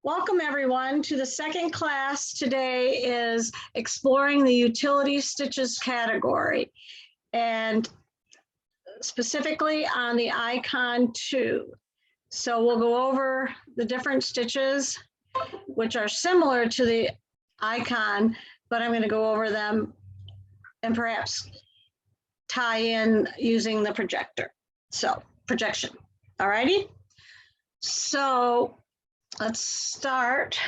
Welcome everyone to the second class. Today is exploring the Utility Stitches category and specifically on the icon 2. So we'll go over the different stitches which are similar to the icon, but I'm going to go over them and perhaps tie in using the projector. So projection. All righty. So let's start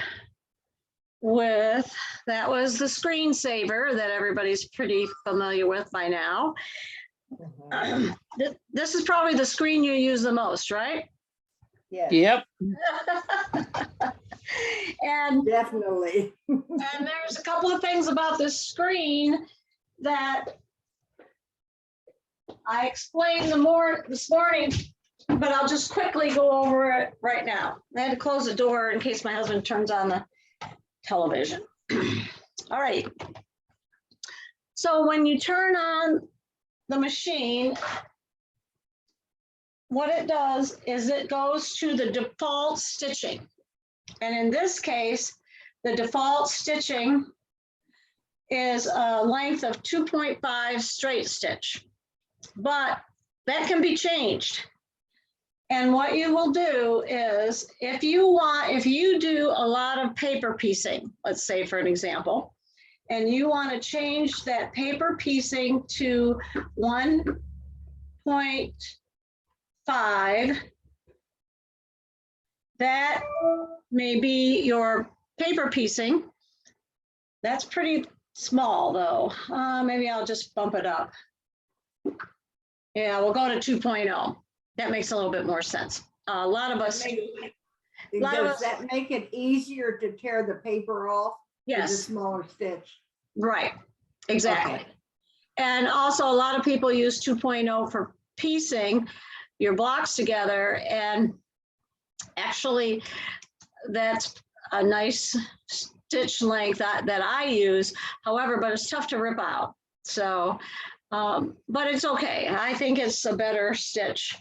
with, that was the screensaver that everybody's pretty familiar with by now. This is probably the screen you use the most, right? Yes. Yep. And Definitely. and there's a couple of things about this screen that I explained this morning, but I'll just quickly go over it right now. I had to close the door in case my husband turns on the television. All right. So when you turn on the machine, what it does is it goes to the default stitching. And in this case, the default stitching is a length of 2.5 straight stitch, but that can be changed. And what you will do is, if you do a lot of paper piecing, let's say for an example, and you want to change that paper piecing to 1.5, that may be your paper piecing. That's pretty small though. Maybe I'll just bump it up. Yeah, we'll go to 2.0. That makes a little bit more sense. A lot of us. Does that make it easier to tear the paper off? Yes. With a smaller stitch. Right, exactly. Okay. And also a lot of people use 2.0 for piecing your blocks together. And actually that's a nice stitch length that I use. However, but it's tough to rip out. So, but it's okay. I think it's a better stitch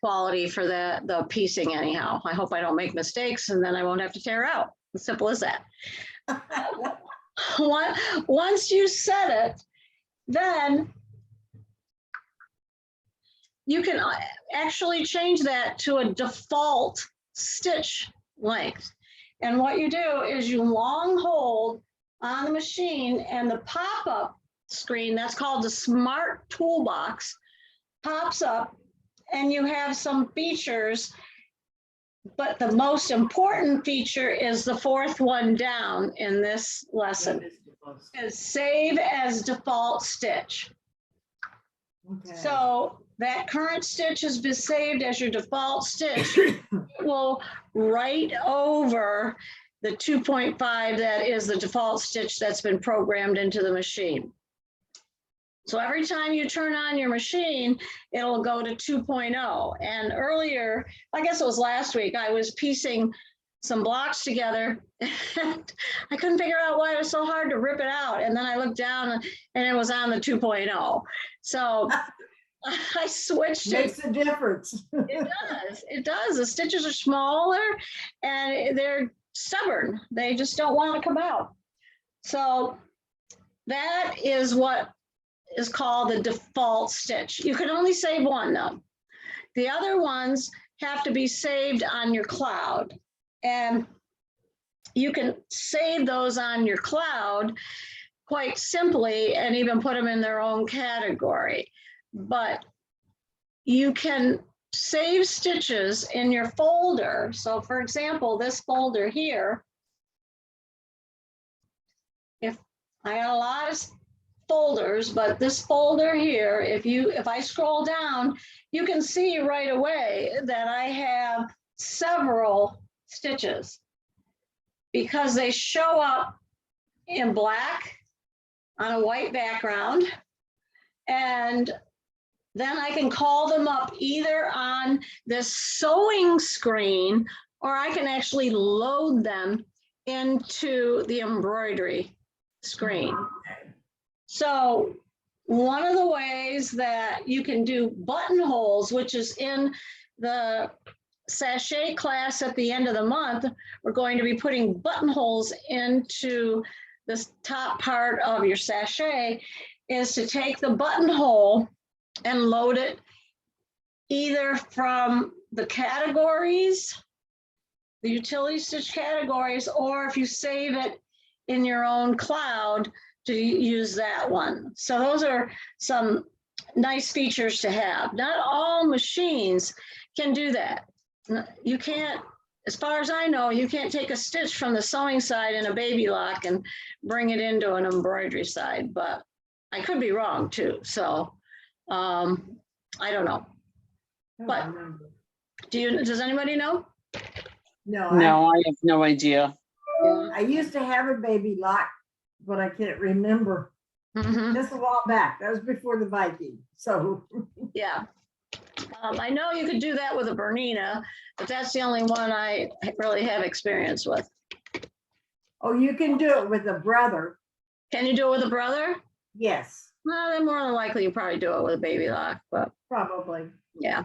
quality for the piecing anyhow. I hope I don't make mistakes and then I won't have to tear out. As simple as that. Once you set it, then you can actually change that to a default stitch length. And what you do is you long hold on the machine and the pop-up screen, that's called the Smart Toolbox, pops up and you have some features, but the most important feature is the fourth one down in this lesson, is save as default stitch. Okay. So that current stitch has been saved as your default stitch. It will write over the 2.5 that is the default stitch that's been programmed into the machine. So every time you turn on your machine, it'll go to 2.0. And earlier, I guess it was last week, I was piecing some blocks together and I couldn't figure out why it was so hard to rip it out. And then I looked down and it was on the 2.0. So I switched it. Makes a difference. It does. The stitches are smaller and they're stubborn. They just don't want to come out. So that is what is called the default stitch. You can only save one though. The other ones have to be saved on your cloud. And you can save those on your cloud quite simply and even put them in their own category. But you can save stitches in your folder. So for example, this folder here, if I got a lot of folders, but this folder here, if I scroll down, you can see right away that I have several stitches because they show up in black on a white background. And then I can call them up either on this sewing screen, or I can actually load them into the embroidery screen. So one of the ways that you can do buttonholes, which is in the sachet class at the end of the month, we're going to be putting buttonholes into this top part of your sachet, is to take the buttonhole and load it either from the categories, the utility stitch categories, or if you save it in your own cloud, to use that one. So those are some nice features to have. Not all machines can do that. You can't, as far as I know, you can't take a stitch from the sewing side in a baby lock and bring it into an embroidery side, but I could be wrong too. So I don't know. But does anybody know? No, No, I have no idea. I used to have a baby lock, but I can't remember. Mhm. Just a while back. That was before the Viking. So Yeah. I know you could do that with a Bernina, but that's the only one I really have experience with. oh, you can do it with a brother. Can you do it with a brother? Yes, Well, then more than likely you probably do it with a baby lock, but probably. yeah.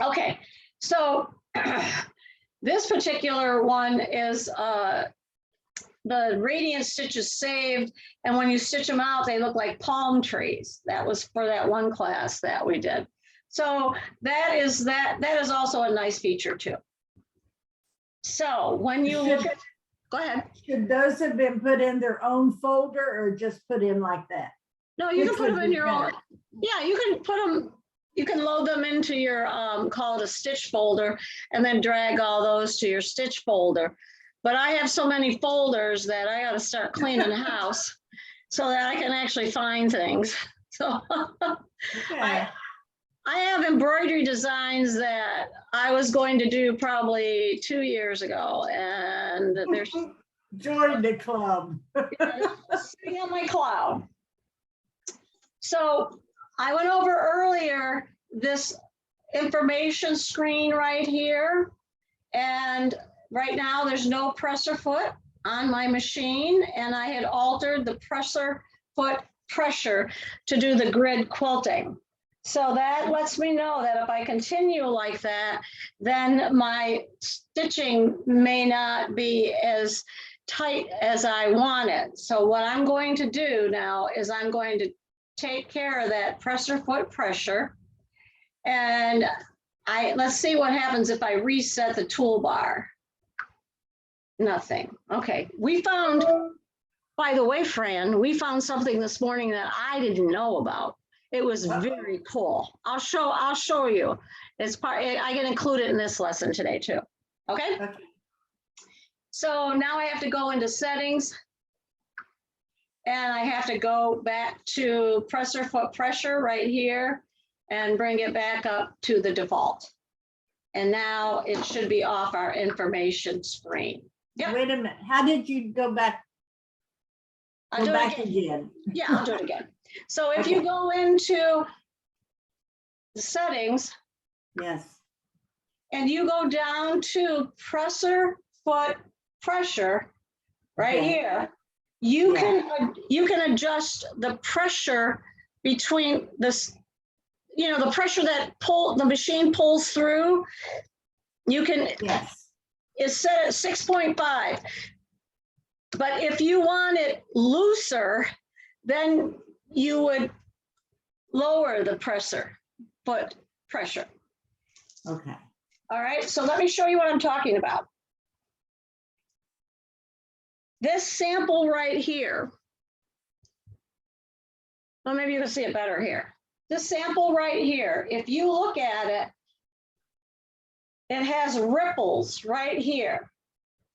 Okay, so this particular one is the radiant stitches saved, and when you stitch them out, they look like palm trees. That was for that one class that we did. So that is also a nice feature too. So when you look at, go ahead. Should those have been put in their own folder or just put in like that? No, you can Which put would them in be your own. better? Yeah, you can put them, you can load them into your, call it a stitch folder, and then drag all those to your stitch folder. But I have so many folders that I got to start cleaning the house so that I can actually find things. So Okay. I have embroidery designs that I was going to do probably 2 years ago, and they're Join the club. sitting on my cloud. So I went over earlier this information screen right here, and right now there's no presser foot on my machine, and I had altered the presser foot pressure to do the grid quilting. So that lets me know that if I continue like that, then my stitching may not be as tight as I want it. So what I'm going to do now is I'm going to take care of that presser foot pressure. And let's see what happens if I reset the toolbar. Nothing. Okay, we found, by the way, Fran, we found something this morning that I didn't know about. It was very cool. I'll show you. It's part, I can include it in this lesson today too. Okay. Okay. So now I have to go into settings, and I have to go back to presser foot pressure right here and bring it back up to the default. And now it should be off our information screen. Yep. Wait a minute. How did you go back? I'll do Go it back again. again. Yeah, I'll do it again. So if you Okay. go into the settings Yes. and you go down to presser foot pressure right Okay. here, you Yeah. can adjust the pressure between this, the pressure that the machine pulls through. You can, Yes. it's set at 6.5. But if you want it looser, then you would lower the presser foot pressure. Okay. All right, so let me show you what I'm talking about. This sample right here, well, maybe you can see it better here. This sample right here, if you look at it, it has ripples right here.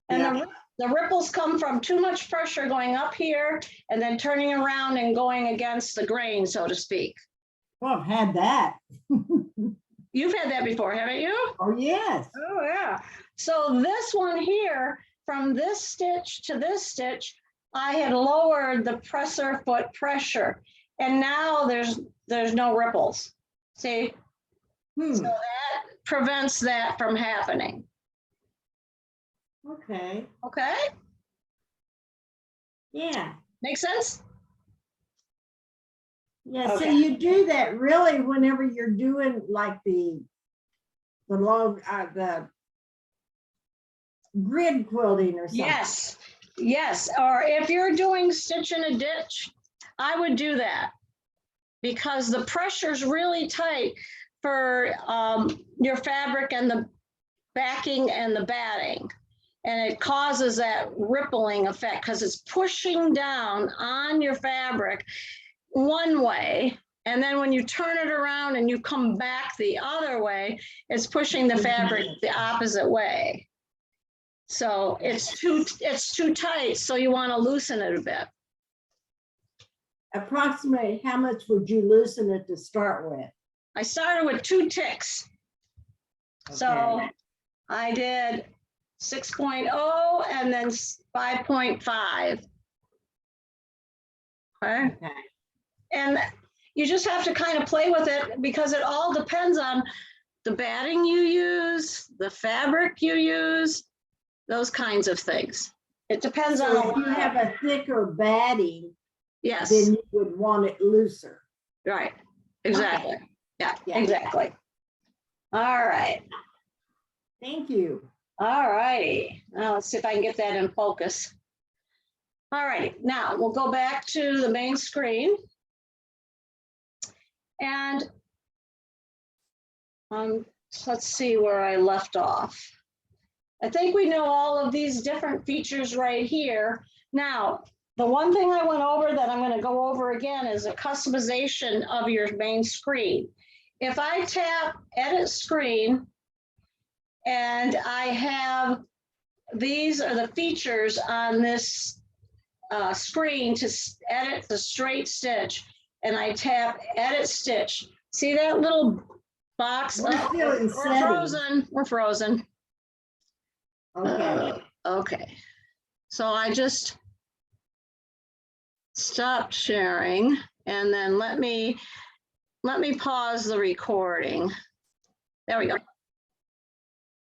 And Yeah. the ripples come from too much pressure going up here and then turning around and going against the grain, so to speak. Well, I've had that. You've had that before, haven't you? Oh, yes. Oh, yeah. So this one here, from this stitch to this stitch, I had lowered the presser foot pressure, and now there's no ripples. See? So that prevents that from happening. Okay. Okay? Yeah. Make sense? Yeah. So Okay. you do that really whenever you're doing like the the grid quilting or something. Yes, yes. Or if you're doing stitch in a ditch, I would do that because the pressure's really tight for your fabric and the backing and the batting. And it causes that rippling effect because it's pushing down on your fabric one way. And then when you turn it around and you come back the other way, it's pushing the fabric the opposite way. So it's too tight, so you want to loosen it a bit. Approximately how much would you loosen it to start with? I started with 2 ticks. So Okay. I did 6.0 and then 5.5. Okay. Okay. And you just have to kind of play with it because it all depends on the batting you use, the fabric you use, those kinds of things. It depends on. So if you have a thicker batting, Yes. then you would want it looser. Right. Exactly. Okay. Yeah, Yeah. exactly. All right. Thank you. All righty. Now let's see if I can get that in focus. All righty. Now we'll go back to the main screen. And let's see where I left off. I think we know all of these different features right here. Now, the one thing I went over that I'm going to go over again is a customization of your main screen. If I tap Edit Screen and I have these are the features on this screen to edit the straight stitch, and I tap Edit Stitch. See that little box? We're frozen. We're frozen. Okay. Okay. So I just stopped sharing, and then let me pause the recording. There we go.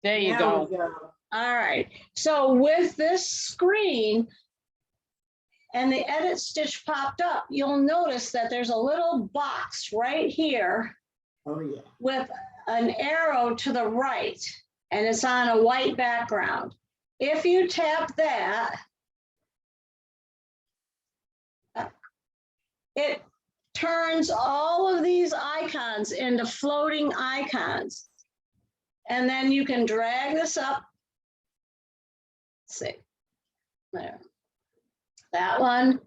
There you Now go. we go. All right. So with this screen and the edit stitch popped up, you'll notice that there's a little box right here Oh, yeah. with an arrow to the right, and it's on a white background. If you tap that, it turns all of these icons into floating icons. And then you can drag this up. Let's see, there, that one.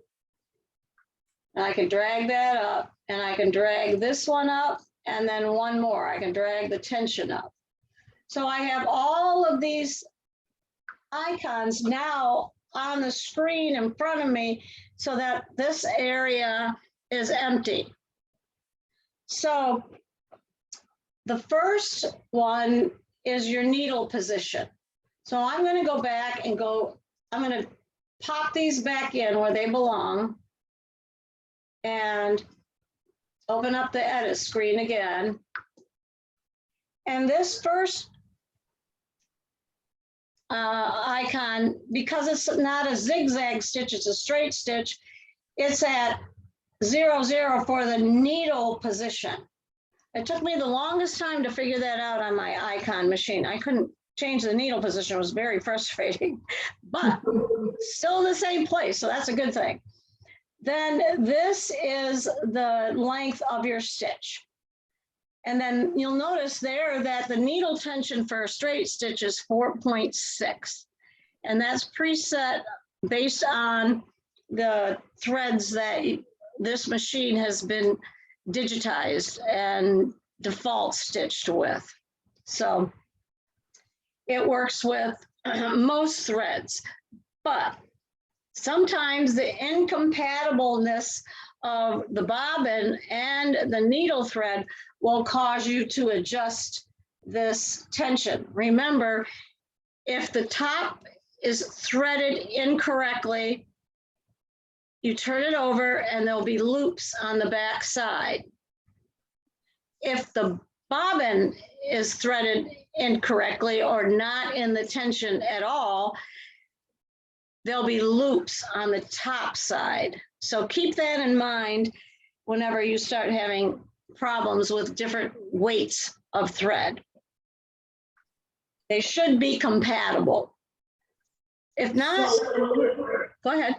And I can drag that up, and I can drag this one up, and then one more. I can drag the tension up. So I have all of these icons now on the screen in front of me so that this area is empty. So the first one is your needle position. So I'm going to go back and I'm going to pop these back in where they belong and open up the edit screen again. And this first icon, because it's not a zigzag stitch, it's a straight stitch, it's at 0, 0 for the needle position. It took me the longest time to figure that out on my icon machine. I couldn't change the needle position. It was very frustrating, but still in the same place, so that's a good thing. Then this is the length of your stitch. And then you'll notice there that the needle tension for a straight stitch is 4.6. And that's preset based on the threads that this machine has been digitized and default stitched with. So it works with most threads, but sometimes the incompatibleness of the bobbin and the needle thread will cause you to adjust this tension. Remember, if the top is threaded incorrectly, you turn it over and there'll be loops on the back side. If the bobbin is threaded incorrectly or not in the tension at all, there'll be loops on the top side. So keep that in mind whenever you start having problems with different weights of thread. They should be compatible. If not, go ahead.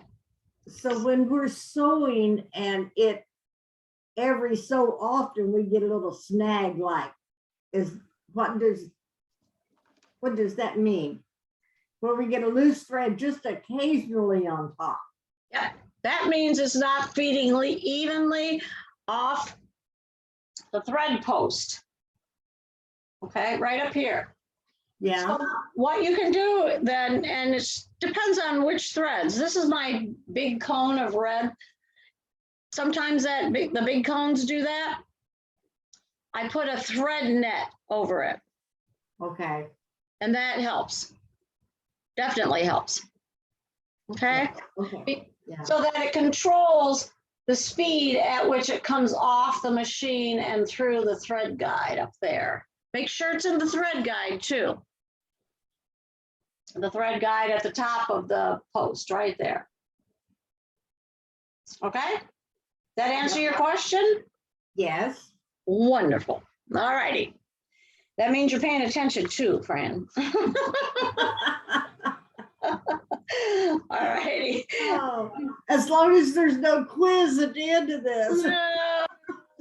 So when we're sewing and it, every so often we get a little snag, like, what does that mean? Where we get a loose thread just occasionally on top. Yeah, that means it's not feeding evenly off the thread post. Okay, right up here. Yeah. So what you can do then, and it depends on which threads. This is my big cone of red. Sometimes the big cones do that. I put a thread net over it, Okay. and that helps. Definitely helps. Okay. Okay. Yeah. So that it controls the speed at which it comes off the machine and through the thread guide up there. Make sure it's in the thread guide too. The thread guide at the top of the post right there. Okay? That answer your question? Yes. Wonderful. All righty. That means you're paying attention too, Fran. All righty. Oh, as long as there's no quiz at the end of this. No,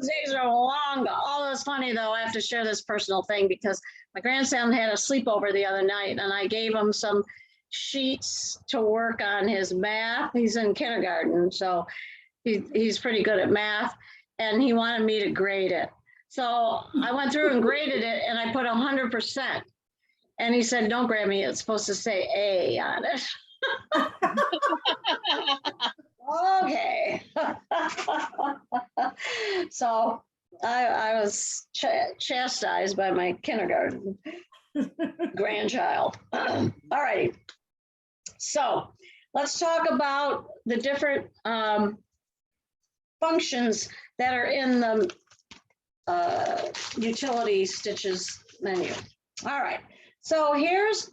days are long. Oh, it's funny though. I have to share this personal thing because my grandson had a sleepover the other night and I gave him some sheets to work on his math. He's in kindergarten, so he's pretty good at math, and he wanted me to grade it. So I went through and graded it, and I put 100%. And he said, "Don't grade me. It's supposed to say A on it." Okay. So I was chastised by my kindergarten grandchild. All righty. So let's talk about the different functions that are in the utility stitches menu. All right. So here's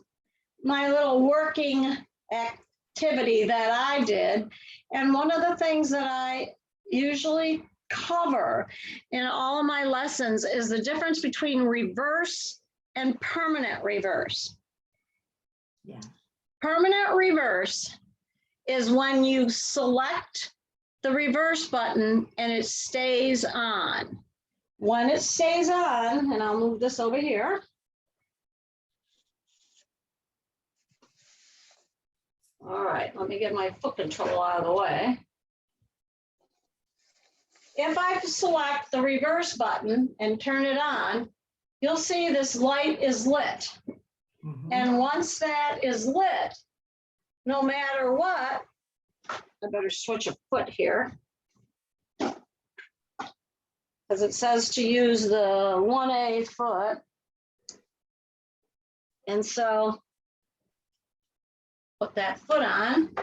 my little working activity that I did. And one of the things that I usually cover in all of my lessons is the difference between reverse and permanent reverse. Yeah. Permanent reverse is when you select the reverse button and it stays on. When it stays on, and I'll move this over here. All right, let me get my foot control out of the way. If I select the reverse button and turn it on, you'll see this light is lit. Mhm. And once that is lit, no matter what, I better switch a foot here, because it says to use the 1A foot. And so put that foot on,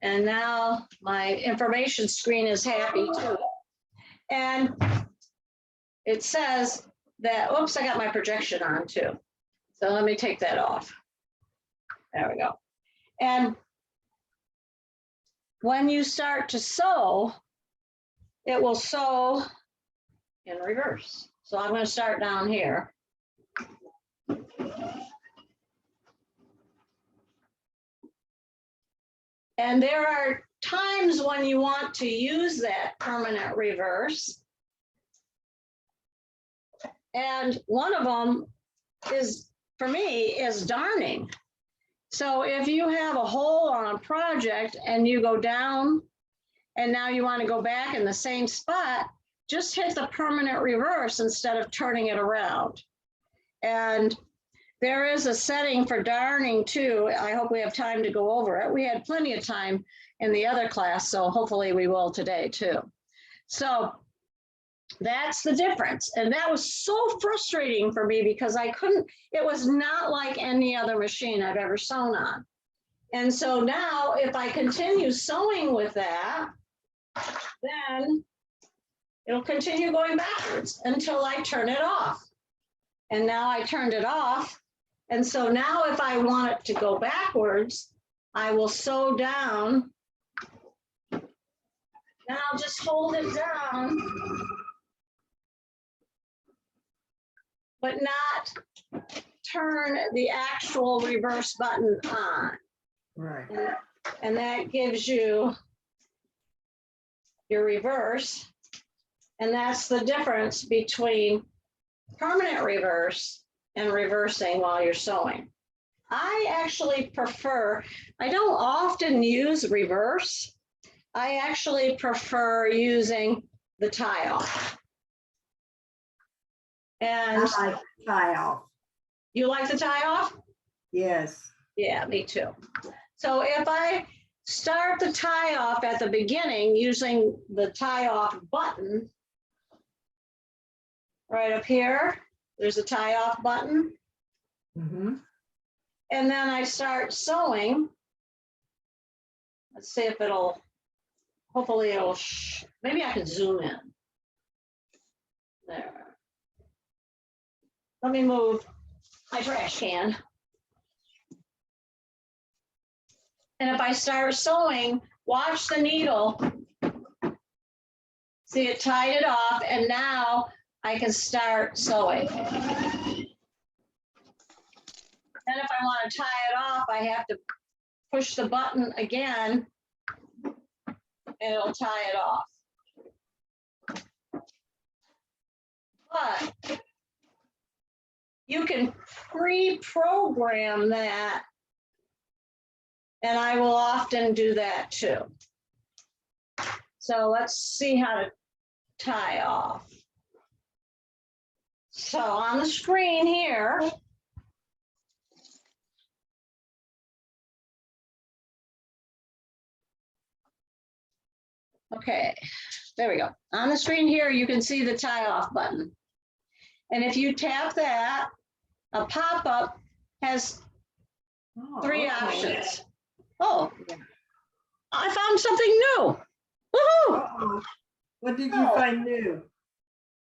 and now my information screen is happy too. And it says that, oops, I got my projection on too. So let me take that off. There we go. And when you start to sew, it will sew in reverse. So I'm going to start down here. And there are times when you want to use that permanent reverse. And one of them is, for me, is darning. So if you have a hole on a project and you go down and now you want to go back in the same spot, just hit the permanent reverse instead of turning it around. And there is a setting for darning too. I hope we have time to go over it. We had plenty of time in the other class, so hopefully we will today too. So that's the difference. And that was so frustrating for me because I couldn't, it was not like any other machine I've ever sewn on. And so now if I continue sewing with that, then it'll continue going backwards until I turn it off. And now I turned it off. And so now if I want it to go backwards, I will sew down. And I'll just hold it down, but not turn the actual reverse button on. Right. And that gives you your reverse. And that's the difference between permanent reverse and reversing while you're sewing. I actually prefer, I don't often use reverse. I actually prefer using the tie off. And I like tie off. you like the tie off? Yes. Yeah, me too. So if I start the tie off at the beginning using the tie off button, right up here, there's a tie off button. Mm-hmm. And then I start sewing. Let's see if it'll, hopefully it'll, maybe I can zoom in. There. Let me move my trash can. And if I start sewing, watch the needle. See, it tied it off, and now I can start sewing. Then if I want to tie it off, I have to push the button again, and it'll tie it off. But you can pre-program that, and I will often do that too. So let's see how to tie off. So on the screen here, okay, there we go. On the screen here, you can see the tie off button. And if you tap that, a pop-up has three options. Oh, I found something new. Woohoo! Uh-oh. What did you find new?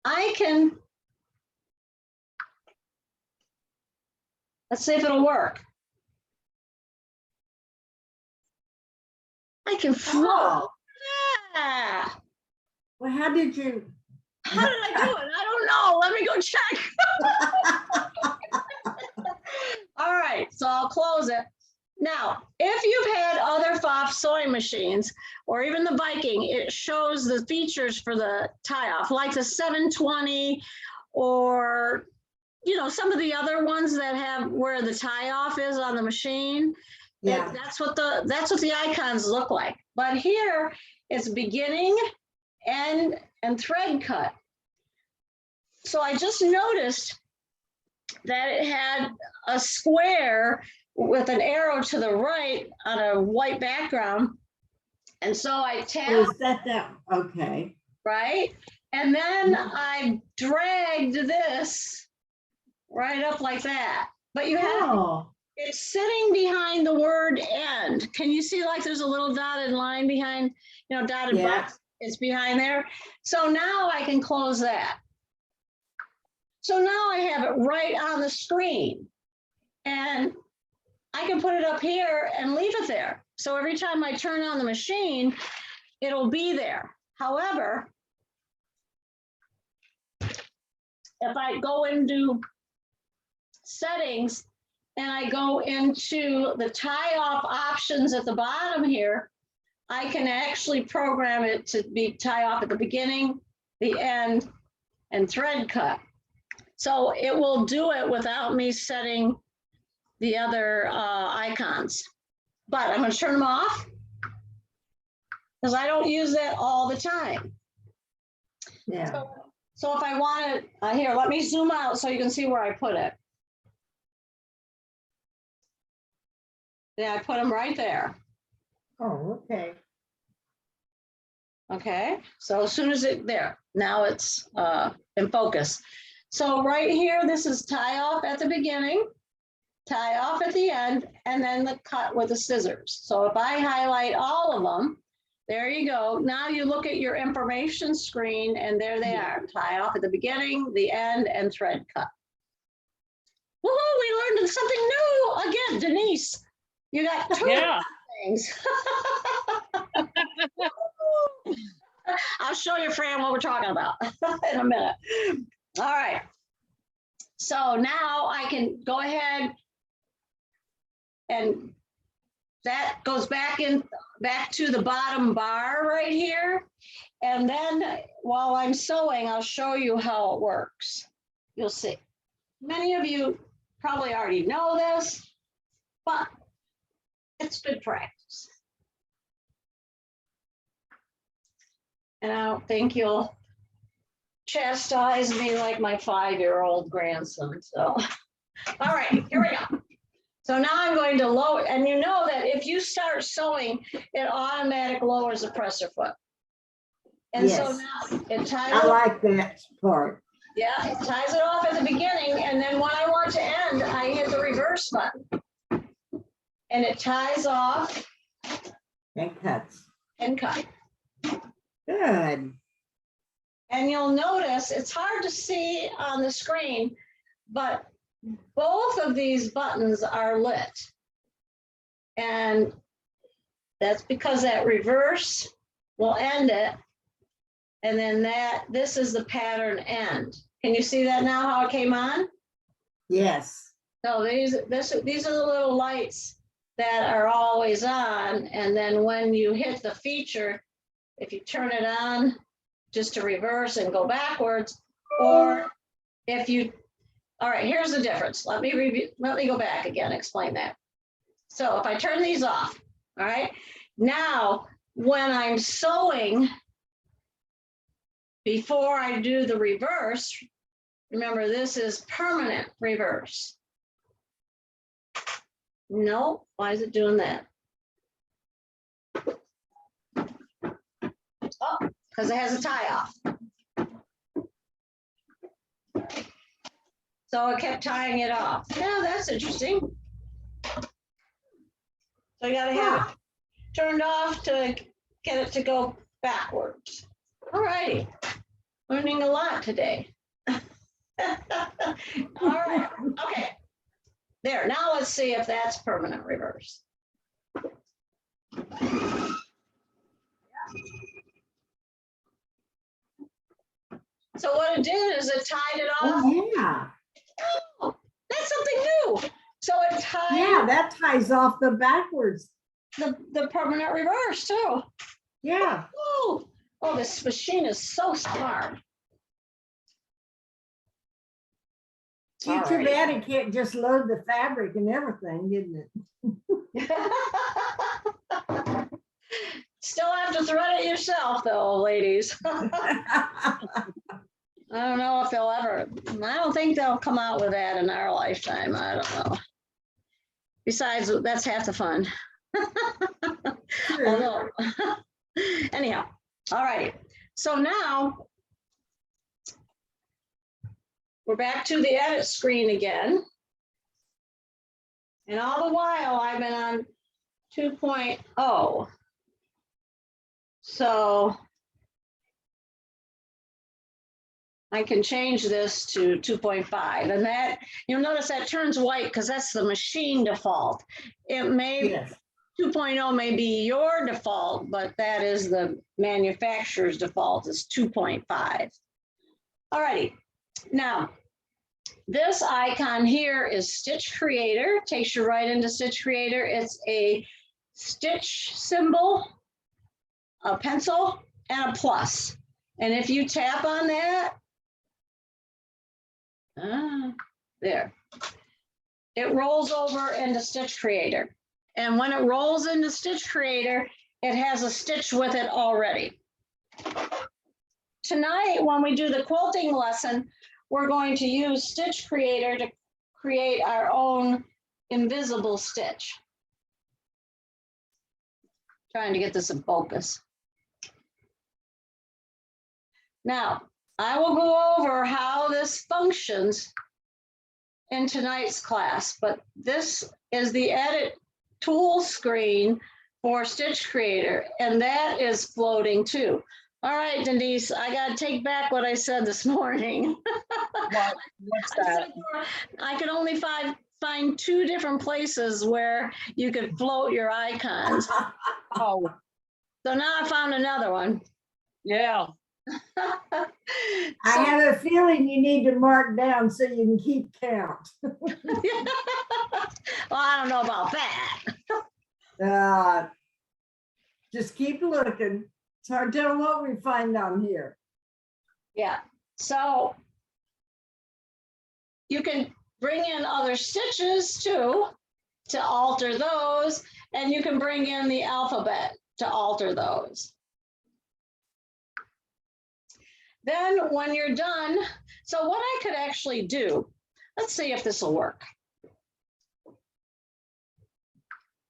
I can, let's see if it'll work. I can float. Oh, Yeah. well, how did you? How did I do it? I don't know. Let me go check. All right, so I'll close it. Now, if you've had other Pfaff sewing machines or even the Viking, it shows the features for the tie off, like the 720 or, you know, some of the other ones that have where the tie off is on the machine. Yeah. That's what the icons look like. But here it's beginning, end, and thread cut. So I just noticed that it had a square with an arrow to the right on a white background. And so I tapped, Was that? Okay. right? And then I dragged this right up like that. But you have, Oh, it's sitting behind the word end. Can you see like there's a little dotted line behind, you know, dotted yeah. box? It's behind there. So now I can close that. So now I have it right on the screen. And I can put it up here and leave it there. So every time I turn on the machine, it'll be there. However, if I go into settings and I go into the tie off options at the bottom here, I can actually program it to be tie off at the beginning, the end, and thread cut. So it will do it without me setting the other icons. But I'm going to turn them off because I don't use that all the time. Yeah. So if I want to, here, let me zoom out so you can see where I put it. Yeah, I put them right there. Oh, okay. Okay, so as soon as there, now it's in focus. So right here, this is tie off at the beginning, tie off at the end, and then the cut with the scissors. So if I highlight all of them, there you go. Now you look at your information screen and there they are, tie off at the beginning, the end, and thread cut. Woohoo, we learned something new again, Denise. You got two things. I'll show you, Fran, what we're talking about in a minute. All right. So now I can go ahead and that goes back to the bottom bar right here. And then while I'm sewing, I'll show you how it works. You'll see. Many of you probably already know this, but it's good practice. And I don't think you'll chastise me like my 5-year-old grandson. So, all right, here we go. So now I'm going to lower, and you know that if you start sewing, it automatically lowers the presser foot. And so Yes. now it ties I it, like that part. yeah, it ties it off at the beginning, and then when I want to end, I hit the reverse button. And it ties off And cuts. and cut. Good. And you'll notice it's hard to see on the screen, but both of these buttons are lit. And that's because that reverse will end it. And then this is the pattern end. Can you see that now, how it came on? Yes. So these are the little lights that are always on. And then when you hit the feature, if you turn it on just to reverse and go backwards, or if you, all right, here's the difference. Let me go back again, explain that. So if I turn these off, all right, now when I'm sewing, before I do the reverse, remember this is permanent reverse. No, why is it doing that? Oh, because it has a tie off. So it kept tying it off. Yeah, that's interesting. So you gotta have it turned off to get it to go backwards. All righty, learning a lot today. All right, okay. There, now let's see if that's permanent reverse. So what it did is it tied it off. Oh, yeah. Oh, that's something new. So it tied Yeah, that ties off the backwards. the permanent reverse too. Yeah. Oh, this machine is so smart. Too bad it can't just load the fabric and everything, didn't it? Still have to thread it yourself though, ladies. I don't know if they'll ever, I don't think they'll come out with that in our lifetime. I don't know. Besides, that's half the fun. True. Although, anyhow, all right. So now we're back to the edit screen again. And all the while I've been on 2.0. So I can change this to 2.5, and that you'll notice that turns white because that's the machine default. It may, Yes. 2.0 may be your default, but that is the manufacturer's default is 2.5. All righty, now this icon here is Stitch Creator, takes you right into Stitch Creator. It's a stitch symbol, a pencil, and a plus. And if you tap on that, there, it rolls over into Stitch Creator. And when it rolls into Stitch Creator, it has a stitch with it already. Tonight, when we do the quilting lesson, we're going to use Stitch Creator to create our own invisible stitch. Trying to get this in focus. Now, I will go over how this functions in tonight's class, but this is the edit tool screen for Stitch Creator, and that is floating too. All right, Denise, I got to take back what I said this morning. What's that? I could only find 2 different places where you could float your icons. Oh, So now I found another one. yeah. I So- have a feeling you need to mark down so you can keep count. Well, I don't know about that. Just keep looking. It's hard to tell what we find on here. Yeah, so you can bring in other stitches too to alter those, and you can bring in the alphabet to alter those. Then when you're done, so what I could actually do, let's see if this will work.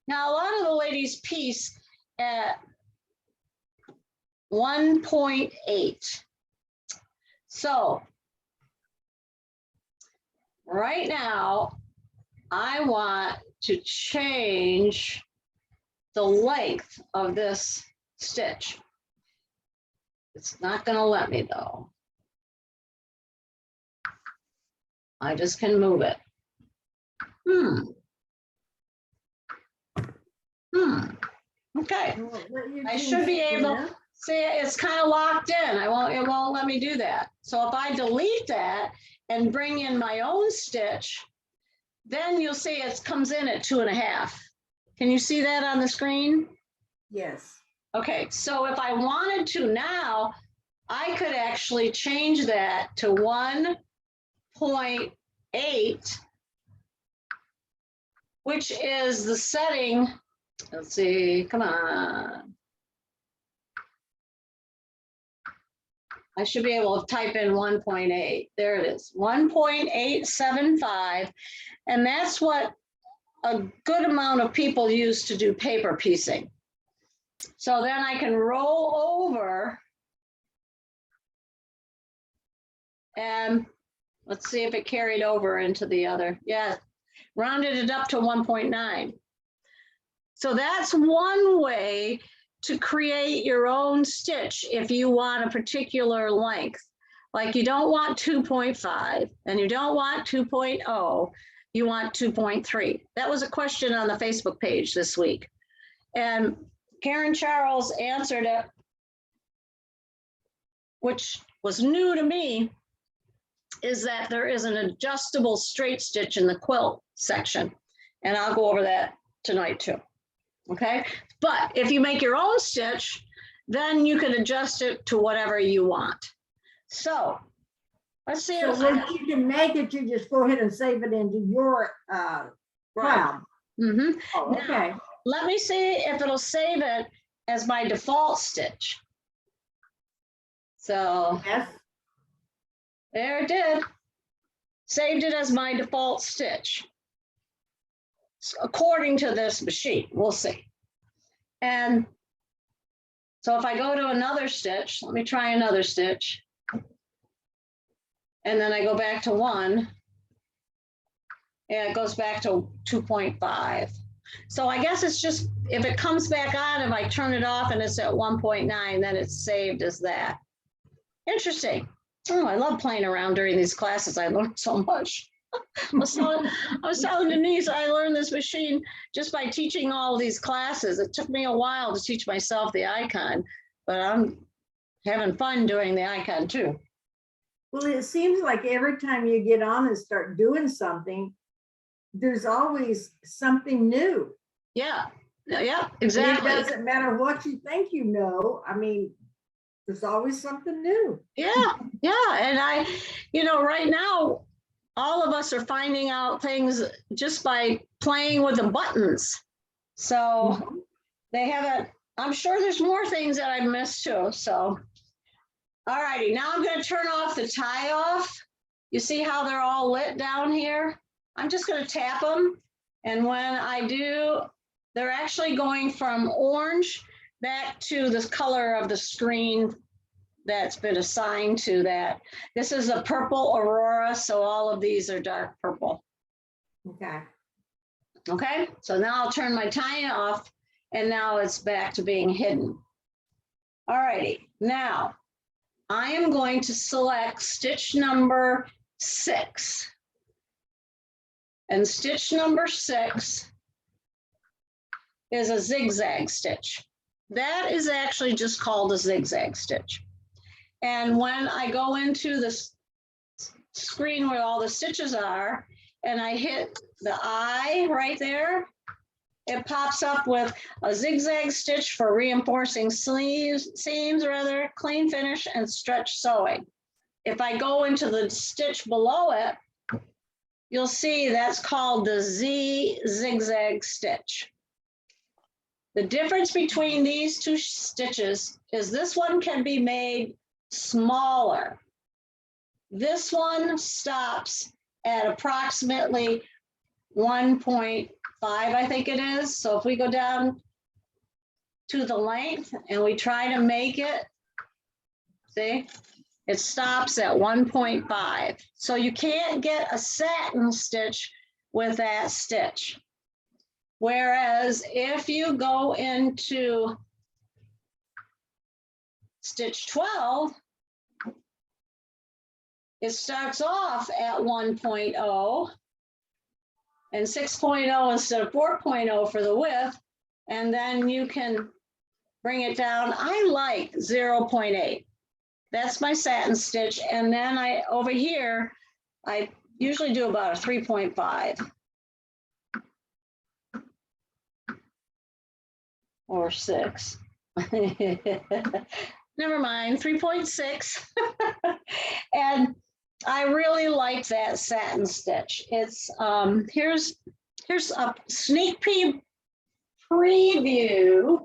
Now, a lot of the ladies piece at 1.8. So right now, I want to change the length of this stitch. It's not going to let me though. I just can move it. Okay. I should be able, see, it's kind of locked in. It won't let me do that. So if I delete that and bring in my own stitch, then you'll see it comes in at 2.5. Can you see that on the screen? Yes. Okay, so if I wanted to now, I could actually change that to 1.8, which is the setting. Let's see, come on. I should be able to type in 1.8. There it is, 1.875. And that's what a good amount of people use to do paper piecing. So then I can roll over and let's see if it carried over into the other. Yeah, rounded it up to 1.9. So that's one way to create your own stitch if you want a particular length. Like you don't want 2.5 and you don't want 2.0, you want 2.3. That was a question on the Facebook page this week. And Karen Charles answered it, which was new to me, is that there is an adjustable straight stitch in the quilt section. And I'll go over that tonight too. Okay, but if you make your own stitch, then you can adjust it to whatever you want. So let's see. So when you can make it, you just go ahead and save it into your cloud. Mm-hmm. Oh, okay. Let me see if it'll save it as my default stitch. So Yes. there it did. Saved it as my default stitch. According to this machine, we'll see. And so if I go to another stitch, let me try another stitch. And then I go back to 1. And it goes back to 2.5. So I guess it's just, if it comes back on, if I turn it off and it's at 1.9, then it's saved as that. Interesting. Oh, I love playing around during these classes. I learned so much. I was telling Denise, I learned this machine just by teaching all these classes. It took me a while to teach myself the icon, but I'm having fun doing the icon too. Well, it seems like every time you get on and start doing something, there's always something new. Yeah, yeah, And exactly. it doesn't matter what you think you know. I mean, there's always something new. Yeah, and right now, all of us are finding out things just by playing with the buttons. So they haven't, I'm sure there's more things that I've missed too. So, all righty, now I'm going to turn off the tie off. You see how they're all lit down here? I'm just going to tap them. And when I do, they're actually going from orange back to the color of the screen that's been assigned to that. This is a purple Aurora, so all of these are dark purple. Okay. Okay, so now I'll turn my tie off and now it's back to being hidden. All righty, now I am going to select stitch number 6. And stitch number 6 is a zigzag stitch. That is actually just called a zigzag stitch. And when I go into the screen where all the stitches are, and I hit the eye right there, it pops up with a zigzag stitch for reinforcing seams, rather, clean finish, and stretch sewing. If I go into the stitch below it, you'll see that's called the Z zigzag stitch. The difference between these two stitches is this one can be made smaller. This one stops at approximately 1.5, I think it is. So if we go down to the length and we try to make it, see, it stops at 1.5. So you can't get a satin stitch with that stitch. Whereas if you go into stitch 12, it starts off at 1.0 and 6.0 instead of 4.0 for the width. And then you can bring it down. I like 0.8. That's my satin stitch. And then over here, I usually do about a 3.5 or 6. Never mind, 3.6. And I really like that satin stitch. It's here's a sneak peek preview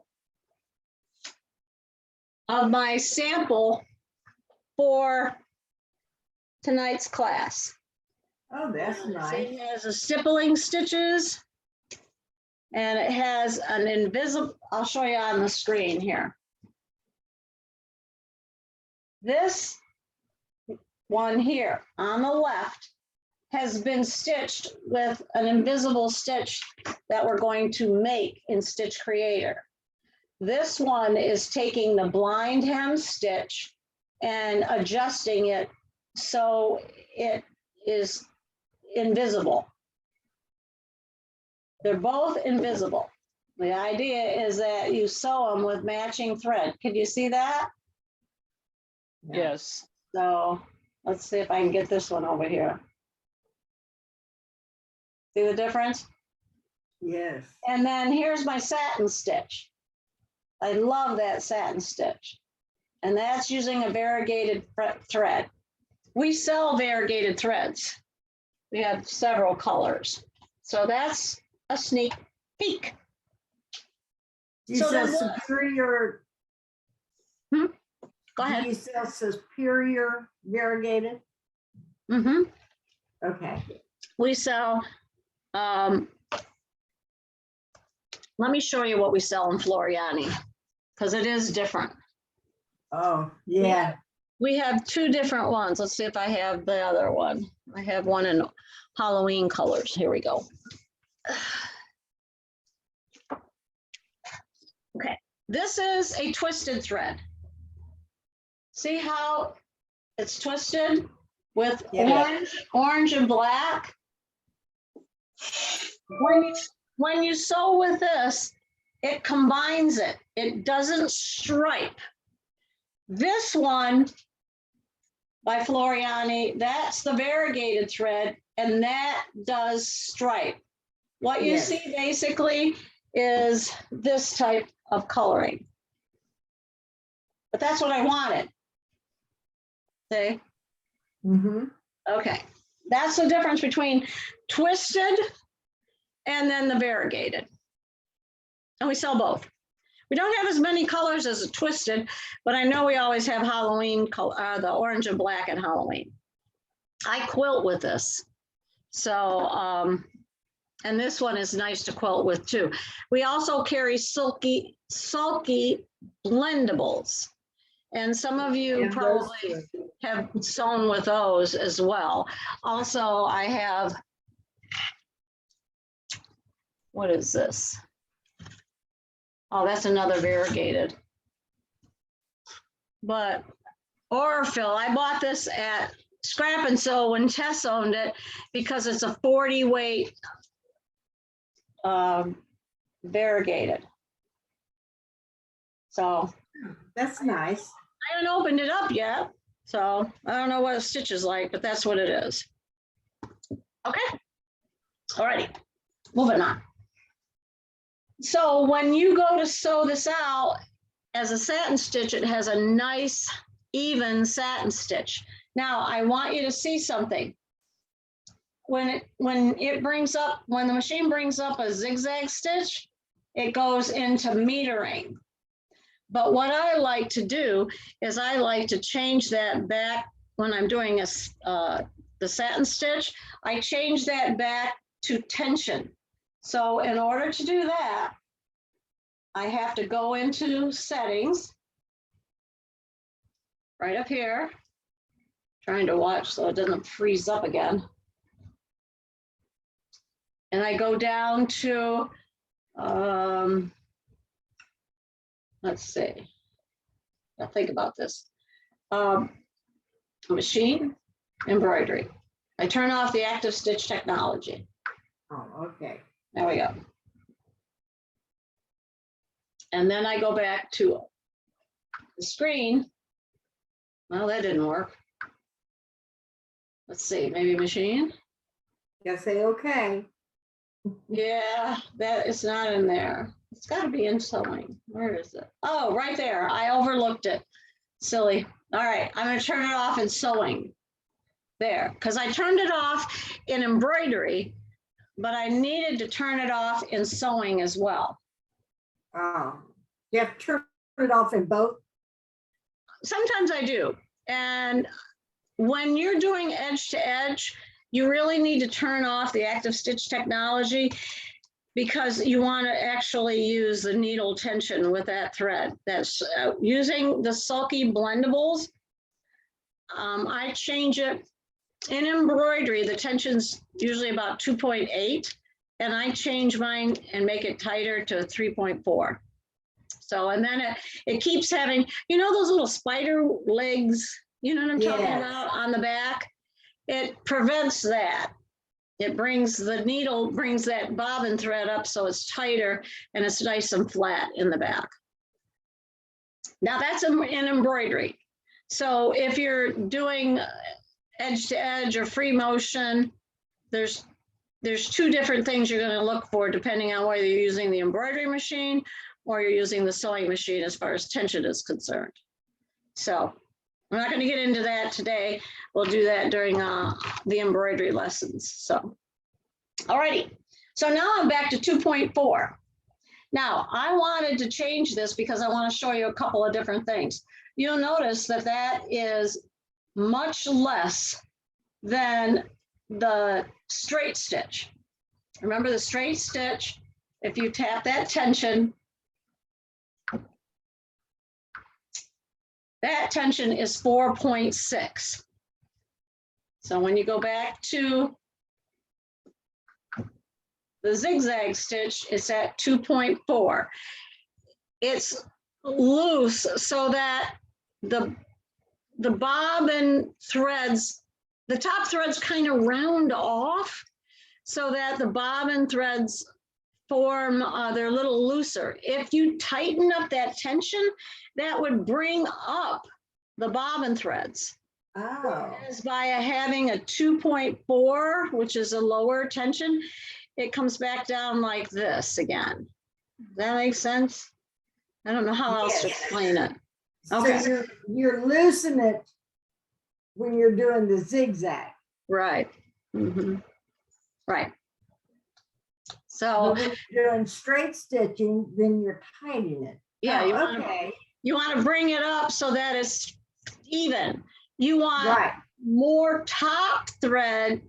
of my sample for tonight's class. Oh, that's nice. It has a stippling stitches, and it has an invisible, I'll show you on the screen here. This one here on the left has been stitched with an invisible stitch that we're going to make in Stitch Creator. This one is taking the blind hem stitch and adjusting it so it is invisible. They're both invisible. The idea is that you sew them with matching thread. Can you see that? Yes. So let's see if I can get this one over here. See the difference? Yes. And then here's my satin stitch. I love that satin stitch. And that's using a variegated thread. We sell variegated threads. We have several colors. So that's a sneak peek. Do you So sell then what- superior? Go Do ahead. you sell superior variegated? Mm-hmm. Okay. We sell, let me show you what we sell in Floriani, because it is different. Oh, yeah. We have two different ones. Let's see if I have the other one. I have one in Halloween colors. Here we go. Okay, this is a twisted thread. See how it's twisted with Yeah. orange and black? When you sew with this, it combines it. It doesn't stripe. This one by Floriani, that's the variegated thread, and that does stripe. What you Yes. see basically is this type of coloring. But that's what I wanted. See? Mm-hmm. Okay. That's the difference between twisted and then the variegated. And we sell both. We don't have as many colors as a twisted, but I know we always have Halloween color, the orange and black at Halloween. I quilt with this. So, and this one is nice to quilt with too. We also carry sulky blendables. And some of you And those probably have sewn with those as well. Also, I have, what is this? Oh, that's another variegated. But Orfil, I bought this at Scrap and Sew when Tess owned it because it's a 40 weight variegated. So That's nice. I haven't opened it up yet, so I don't know what a stitch is like, but that's what it is. Okay. Alrighty, moving on. So when you go to sew this out as a satin stitch, it has a nice even satin stitch. Now I want you to see something. When the machine brings up a zigzag stitch, it goes into metering. But what I like to do is I like to change that back when I'm doing the satin stitch. I change that back to tension. So in order to do that, I have to go into settings right up here, trying to watch so it doesn't freeze up again. And I go down to, let's see, I'll think about this. Machine, embroidery. I turn off the active stitch technology. Oh, okay. There we go. And then I go back to the screen. Well, that didn't work. Let's see, maybe machine. Gotta say, okay. Yeah, that is not in there. It's got to be in sewing. Where is it? Oh, right there. I overlooked it. Silly. All right, I'm going to turn it off in sewing. There, because I turned it off in embroidery, but I needed to turn it off in sewing as well. You have to turn it off in both? Sometimes I do. And when you're doing edge to edge, you really need to turn off the active stitch technology because you want to actually use the needle tension with that thread. That's using the sulky blendables. I change it in embroidery. The tension's usually about 2.8, and I change mine and make it tighter to 3.4. So, and then it keeps having, you know, those little spider legs, you know what I'm talking about on the back? It prevents that. It brings the needle, brings that bobbin thread up so it's tighter and it's nice and flat in the back. Now that's in embroidery. So if you're doing edge to edge or free motion, there's two different things you're going to look for depending on whether you're using the embroidery machine or you're using the sewing machine as far as tension is concerned. So I'm not going to get into that today. We'll do that during the embroidery lessons. So, alrighty. So now I'm back to 2.4. Now I wanted to change this because I want to show you a couple of different things. You'll notice that that is much less than the straight stitch. Remember the straight stitch, if you tap that tension, that tension is 4.6. So when you go back to the zigzag stitch, it's at 2.4. It's loose so that the bobbin threads, the top threads kind of round off so that the bobbin threads form, they're a little looser. If you tighten up that tension, that would bring up the bobbin threads. Oh, Whereas by having a 2.4, which is a lower tension, it comes back down like this again. Does that make sense? I don't know how else to explain it. Okay. so you're loosening it when you're doing the zigzag. Right. Mm-hmm. Right. So But when you're doing straight stitching, then you're tightening it. yeah, Oh, you want to bring it up so that it's even. You want right. more top thread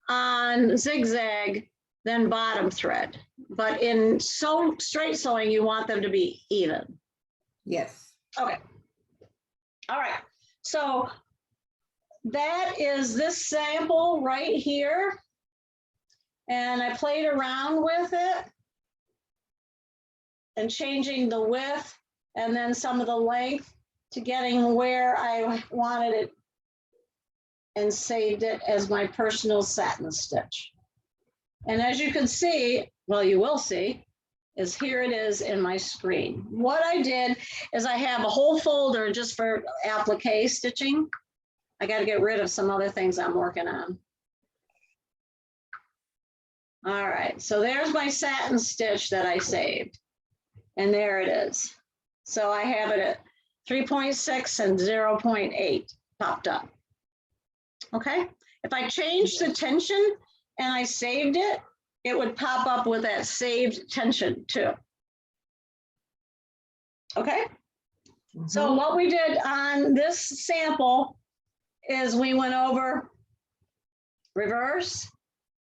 on zigzag than bottom thread. But in straight sewing, you want them to be even. Yes. Okay. All right. So that is this sample right here. And I played around with it and changing the width and then some of the length to getting where I wanted it and saved it as my personal satin stitch. And as you can see, well, you will see, is here it is in my screen. What I did is I have a whole folder just for applique stitching. I got to get rid of some other things I'm working on. All right, so there's my satin stitch that I saved. And there it is. So I have it at 3.6 and 0.8 popped up. Okay, if I change the tension and I saved it, it would pop up with that saved tension too. Okay, so what we did on this sample is we went over reverse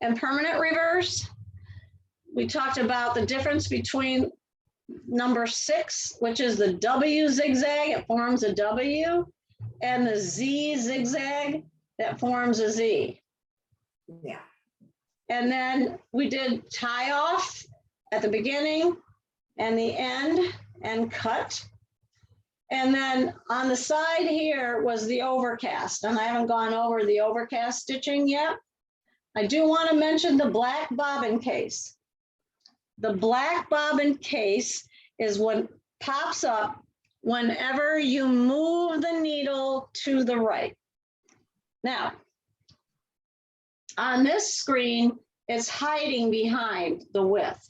and permanent reverse. We talked about the difference between number 6, which is the W zigzag, it forms a W, and the Z zigzag that forms a Z. Yeah. And then we did tie off at the beginning and the end and cut. And then on the side here was the overcast, and I haven't gone over the overcast stitching yet. I do want to mention the black bobbin case. The black bobbin case is what pops up whenever you move the needle to the right. Now, on this screen, it's hiding behind the width.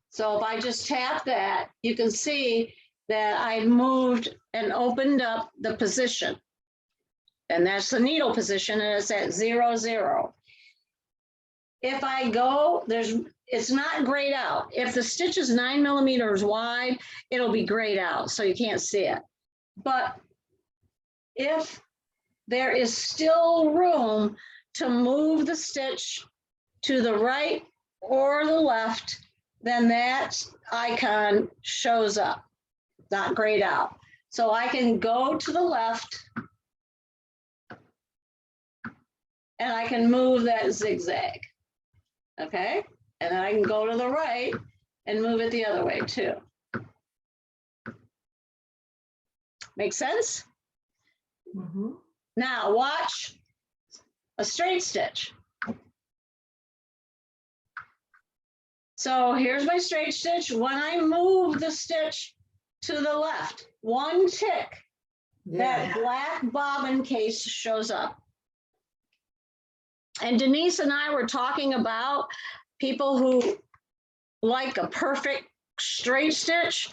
So if I just tap that, you can see that I moved and opened up the position. And that's the needle position, and it's at 0, 0. If I go, it's not grayed out. If the stitch is 9 millimeters wide, it'll be grayed out, so you can't see it. But if there is still room to move the stitch to the right or the left, then that icon shows up, not grayed out. So I can go to the left and I can move that zigzag, okay? And then I can go to the right and move it the other way too. Make sense? Mm-hmm. Now watch a straight stitch. So here's my straight stitch. When I move the stitch to the left, one tick, that black bobbin case shows up. And Denise and I were talking about people who like a perfect straight stitch.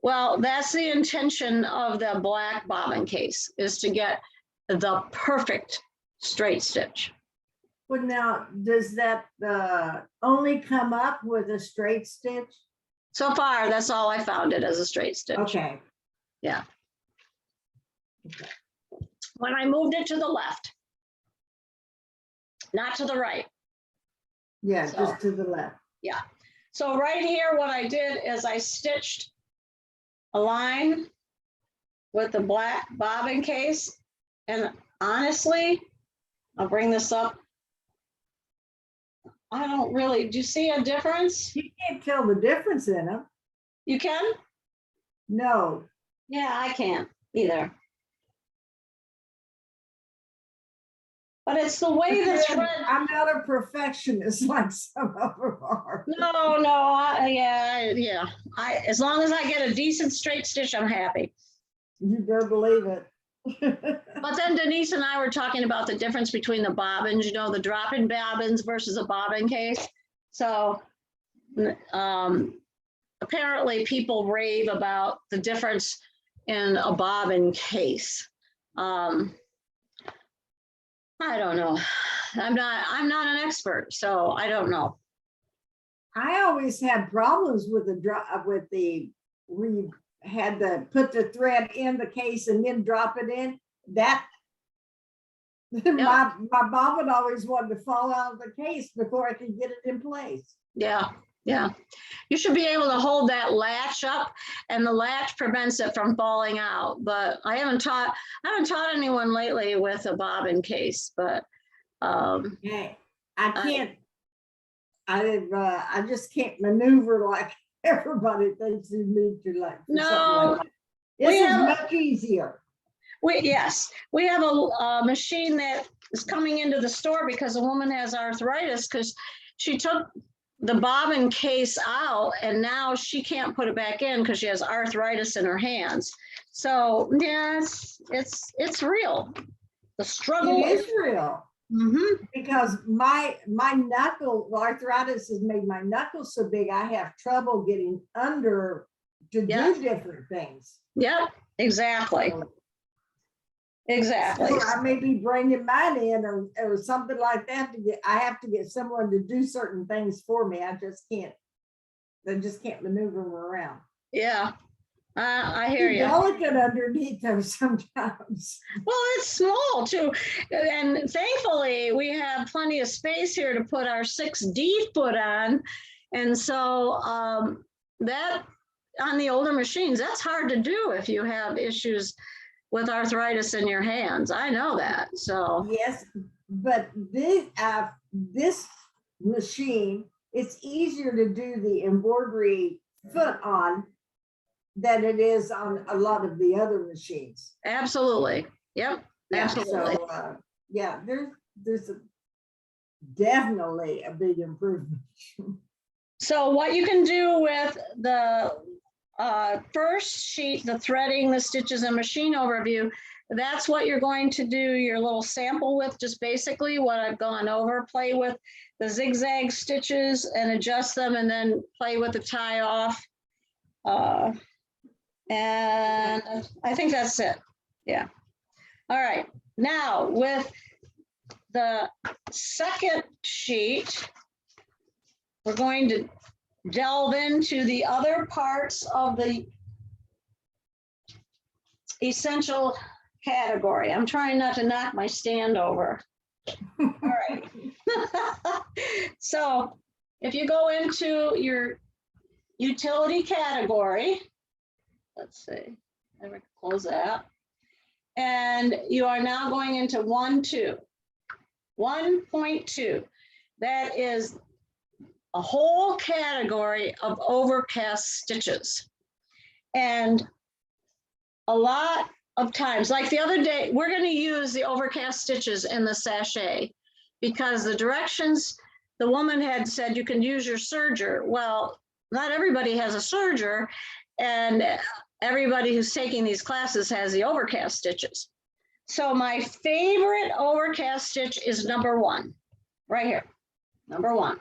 Well, that's the intention of the black bobbin case, is to get the perfect straight stitch. Well, now, does that only come up with a straight stitch? So far, that's all I found it as a straight stitch. Okay. Yeah. When I moved it to the left, not to the right. Yeah, So, just to the left. yeah. So right here, what I did is I stitched a line with the black bobbin case. And honestly, I'll bring this up. I don't really, do you see a difference? You can't tell the difference in them. You can? No. Yeah, I can't either. But it's the way the thread. I'm not a perfectionist like some of them are. No, yeah. As long as I get a decent straight stitch, I'm happy. You better believe it. But then Denise and I were talking about the difference between the bobbins, you know, the drop-in bobbins versus a bobbin case. So apparently people rave about the difference in a bobbin case. I don't know. I'm not an expert, so I don't know. I always had problems with where you had to put the thread in the case and then drop it in. That my bobbin always wanted to fall out of the case before I could get it in place. Yeah. You should be able to hold that latch up, and the latch prevents it from falling out. But I haven't taught anyone lately with a bobbin case, but Yeah, I can't. I just can't maneuver like everybody thinks you need to, like. No, like this is much easier. we have a machine that is coming into the store because a woman has arthritis, because she took the bobbin case out, and now she can't put it back in because she has arthritis in her hands. So yeah, it's real. The struggle It is real. Mhm. Because my knuckle arthritis has made my knuckles so big, I have trouble getting under to Yeah. do different things. Yep, exactly. So, Exactly. so I may be bringing mine in or something like that to get, I have to get someone to do certain things for me. I just can't maneuver them around. Yeah, I hear Too you. delicate underneath them sometimes. Well, it's small too. And thankfully, we have plenty of space here to put our 6D foot on. And so that on the older machines, that's hard to do if you have issues with arthritis in your hands. I know that. So Yes, but this machine, it's easier to do the embroidery foot on than it is on a lot of the other machines. absolutely. Yep. Yeah, Absolutely. so yeah, there's definitely a big improvement. So what you can do with the first sheet, the threading, the stitches and machine overview, that's what you're going to do your little sample with, just basically what I've gone over. Play with the zigzag stitches and adjust them, and then play with the tie off. And I think that's it. Yeah. All right. Now with the second sheet, we're going to delve into the other parts of the essential category. I'm trying not to knock my stand over. All right. So if you go into your utility category, let's see, let me close that. And you are now going into 1.2. That is a whole category of overcast stitches. And a lot of times, like the other day, we're going to use the overcast stitches in the sachet because the directions, the woman had said you can use your serger. Well, not everybody has a serger, and everybody who's taking these classes has the overcast stitches. So my favorite overcast stitch is number 1, right here, number 1.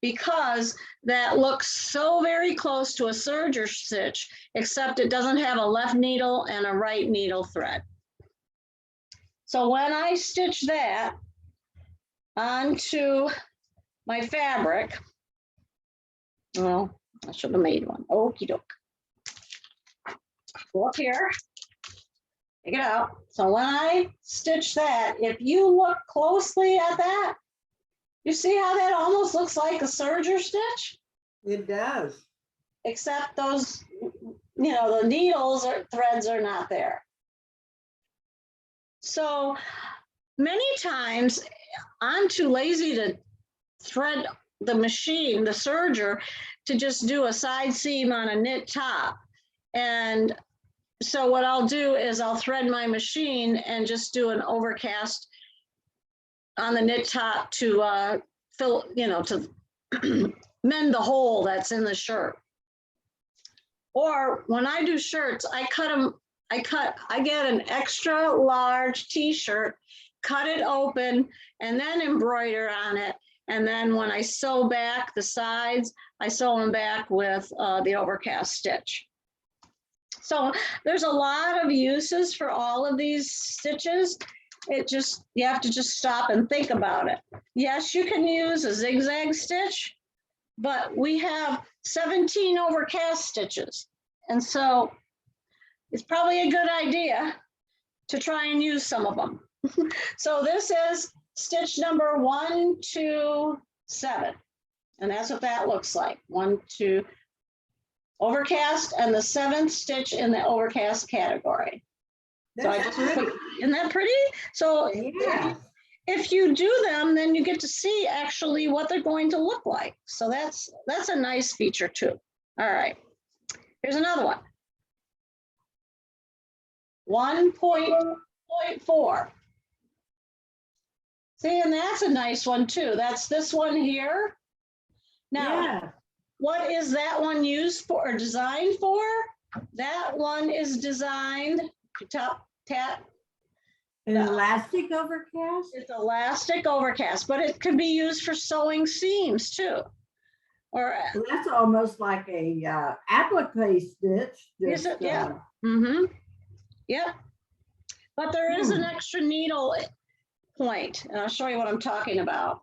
Because that looks so very close to a serger stitch, except it doesn't have a left needle and a right needle thread. So when I stitch that onto my fabric, well, I should have made one. Okie doke. Go up here, take it out. So when I stitch that, if you look closely at that, you see how that almost looks like a serger stitch? It does. Except those, the needles or threads are not there. So many times I'm too lazy to thread the machine, the serger, to just do a side seam on a knit top. And so what I'll do is I'll thread my machine and just do an overcast on the knit top to fill, to mend the hole that's in the shirt. Or when I do shirts, I get an extra large t-shirt, cut it open, and then embroider on it. And then when I sew back the sides, I sew them back with the overcast stitch. So there's a lot of uses for all of these stitches. You have to just stop and think about it. Yes, you can use a zigzag stitch, but we have 17 overcast stitches. And so it's probably a good idea to try and use some of them. So this is stitch number 127. And that's what that looks like. 1, 2, overcast, and the 7th stitch in the overcast category. So I just put, isn't that pretty? So Yeah. if you do them, then you get to see actually what they're going to look like. So that's a nice feature too. All right, here's another one. 1.4. See, and that's a nice one too. That's this one here. Now, Yeah, what is that one used for or designed for? That one is designed to tap. an elastic overcast? It's elastic overcast, but it can be used for sewing seams too. Or Well, that's almost like a applique stitch. Is just, it? Yeah. Yep. But there is an extra needle point, and I'll show you what I'm talking about.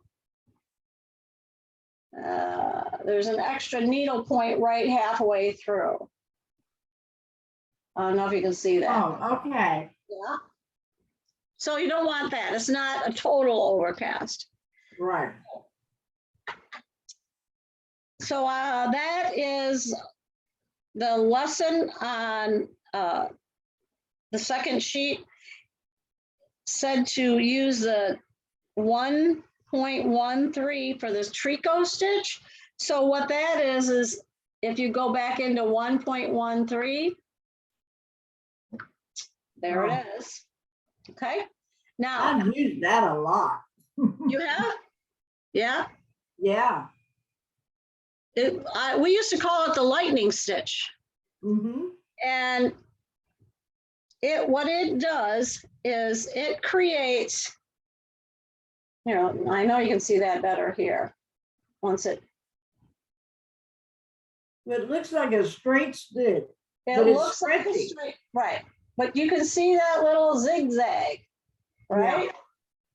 There's an extra needle point right halfway through. I don't know if you can see that. Oh, okay. Yeah. So you don't want that. It's not a total overcast. Right. So that is the lesson on the second sheet. Said to use the 1.13 for this tricot stitch. So what that is if you go back into 1.13, there it is. Okay. Now I've used that a lot. you have, yeah. Yeah. We used to call it the lightning stitch. And what it does is it creates, you know, I know you can see that better here. Once it looks like a straight stitch. It But it's looks like a stretchy. straight, right? But you can see that little zigzag, right?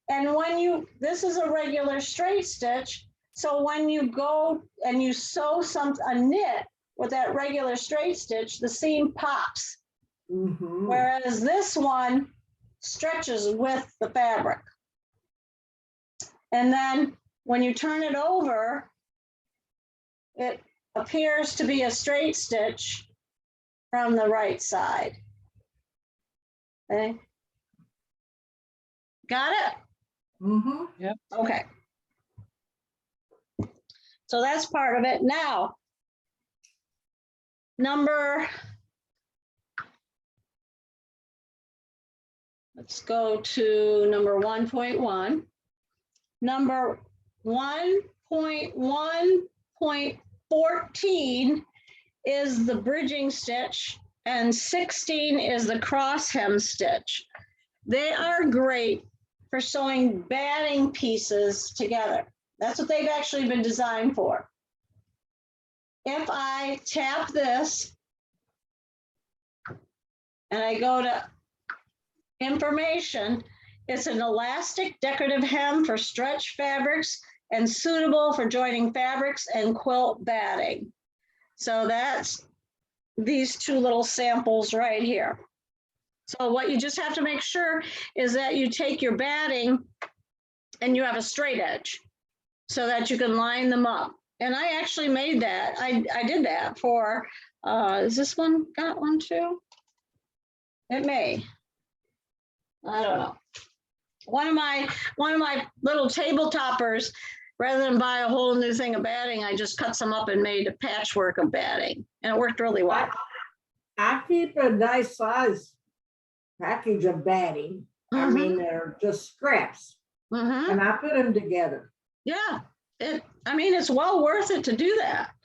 And when this is a regular straight stitch. So when you go and you sew a knit with that regular straight stitch, the seam pops. Whereas this one stretches with the fabric. And then when you turn it over, it appears to be a straight stitch from the right side. Okay. Got it? Yep. Okay. So that's part of it. Now, let's go to number 1.1. Number 1.1.14 is the bridging stitch, and 16 is the cross hem stitch. They are great for sewing batting pieces together. That's what they've actually been designed for. If I tap this and I go to information, it's an elastic decorative hem for stretch fabrics and suitable for joining fabrics and quilt batting. So that's these two little samples right here. So what you just have to make sure is that you take your batting and you have a straight edge so that you can line them up. And I actually made that. I did that for, is this one got one too? It may. I don't know. One of my little table toppers, rather than buy a whole new thing of batting, I just cut some up and made a patchwork of batting, and it worked really well. I keep a nice size package of batting. I mean, they're just scraps, and I put them together. Yeah, it's well worth it to do that.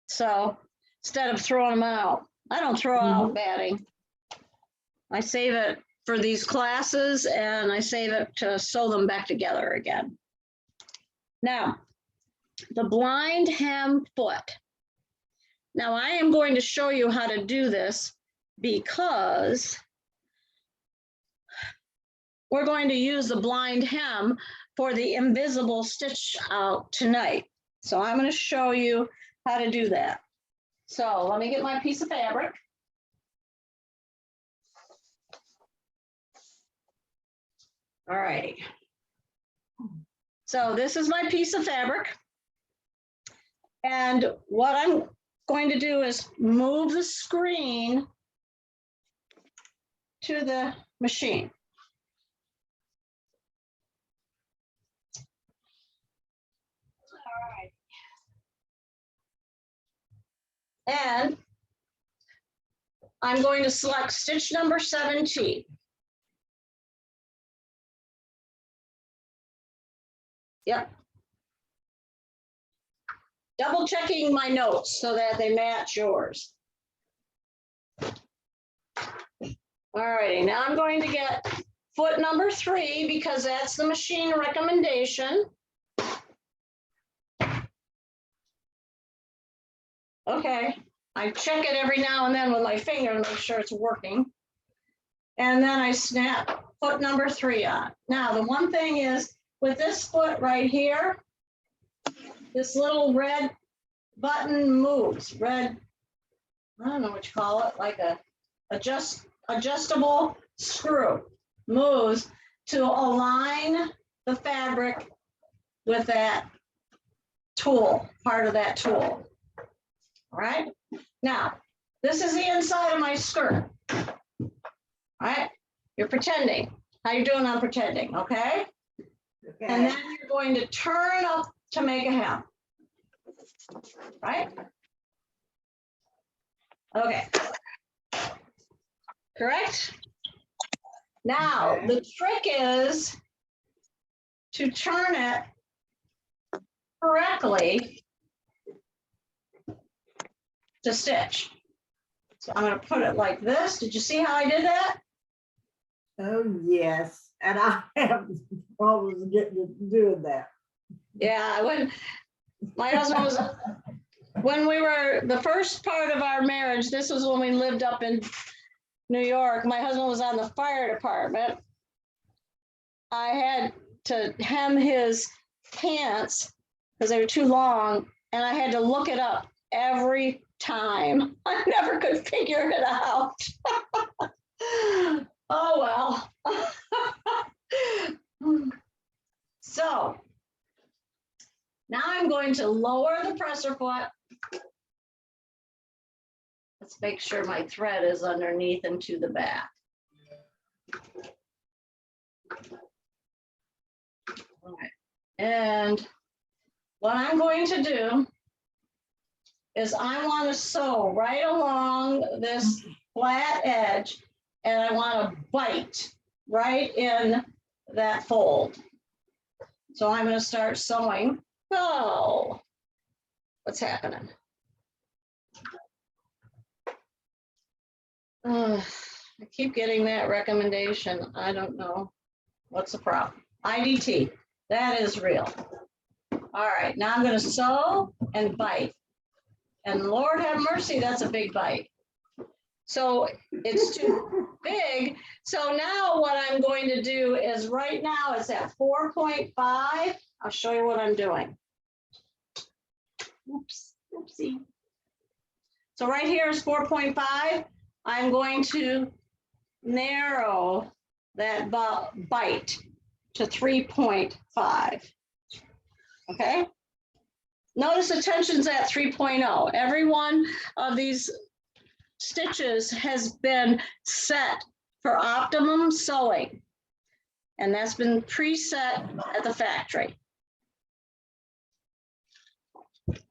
So instead of throwing them out, I don't throw out batting. I save it for these classes, and I save it to sew them back together again. Now, the blind hem foot. Now I am going to show you how to do this because we're going to use the blind hem for the invisible stitch out tonight. So I'm going to show you how to do that. So let me get my piece of fabric. All righty. So this is my piece of fabric. And what I'm going to do is move the screen to the machine. All right. And I'm going to select stitch number 17. Yep. double checking my notes so that they match yours. All righty, now I'm going to get foot number 3 because that's the machine recommendation. Okay, I check it every now and then with my finger to make sure it's working. And then I snap foot number 3 on. Now, the one thing is with this foot right here, this little red button moves, red, I don't know what you call it, like a adjustable screw moves to align the fabric with that tool, part of that tool. All right, now this is the inside of my skirt. All right, you're pretending. How you doing on pretending, okay? And then you're going to turn up to make a hem, right? Okay, correct? Now, the trick is to turn it correctly to stitch. So I'm going to put it like this. Did you see how I did that? Oh, yes. And I have problems doing that. Yeah, when my husband was, when we were, the first part of our marriage, this was when we lived up in New York. My husband was on the fire department. I had to hem his pants because they were too long, and I had to look it up every time. I never could figure it out. Oh, well. So now I'm going to lower the presser foot. Let's make sure my thread is underneath and to the back. All right. And what I'm going to do is I want to sew right along this flat edge, and I want to bite right in that fold. So I'm going to start sewing. Oh, what's happening? I keep getting that recommendation. I don't know. What's the problem? IDT. That is real. All right, now I'm going to sew and bite. And Lord have mercy, that's a big bite. So it's too big. So now what I'm going to do is right now it's at 4.5. I'll show you what I'm doing. Oops, oopsie. So right here is 4.5. I'm going to narrow that bite to 3.5. Okay. Notice the tension's at 3.0. Every one of these stitches has been set for optimum sewing, and that's been preset at the factory.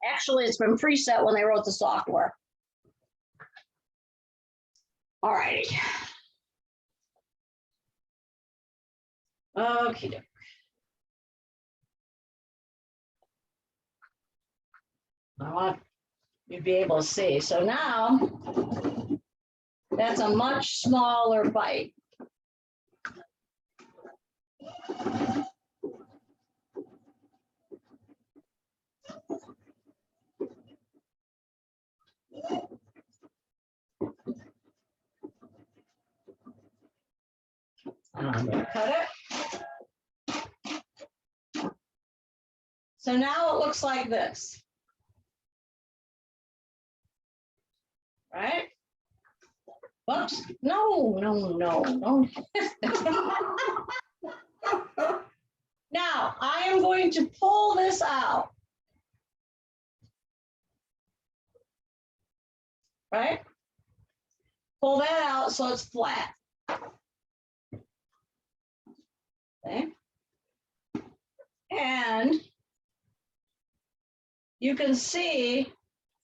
Actually, it's been preset when they wrote the software. All righty. Okay. I want you to be able to see. So now that's a much smaller bite. I'm going to cut it. So now it looks like this. Right? Whoops. No. Now I am going to pull this out. Right? Pull that out so it's flat. Okay. And you can see,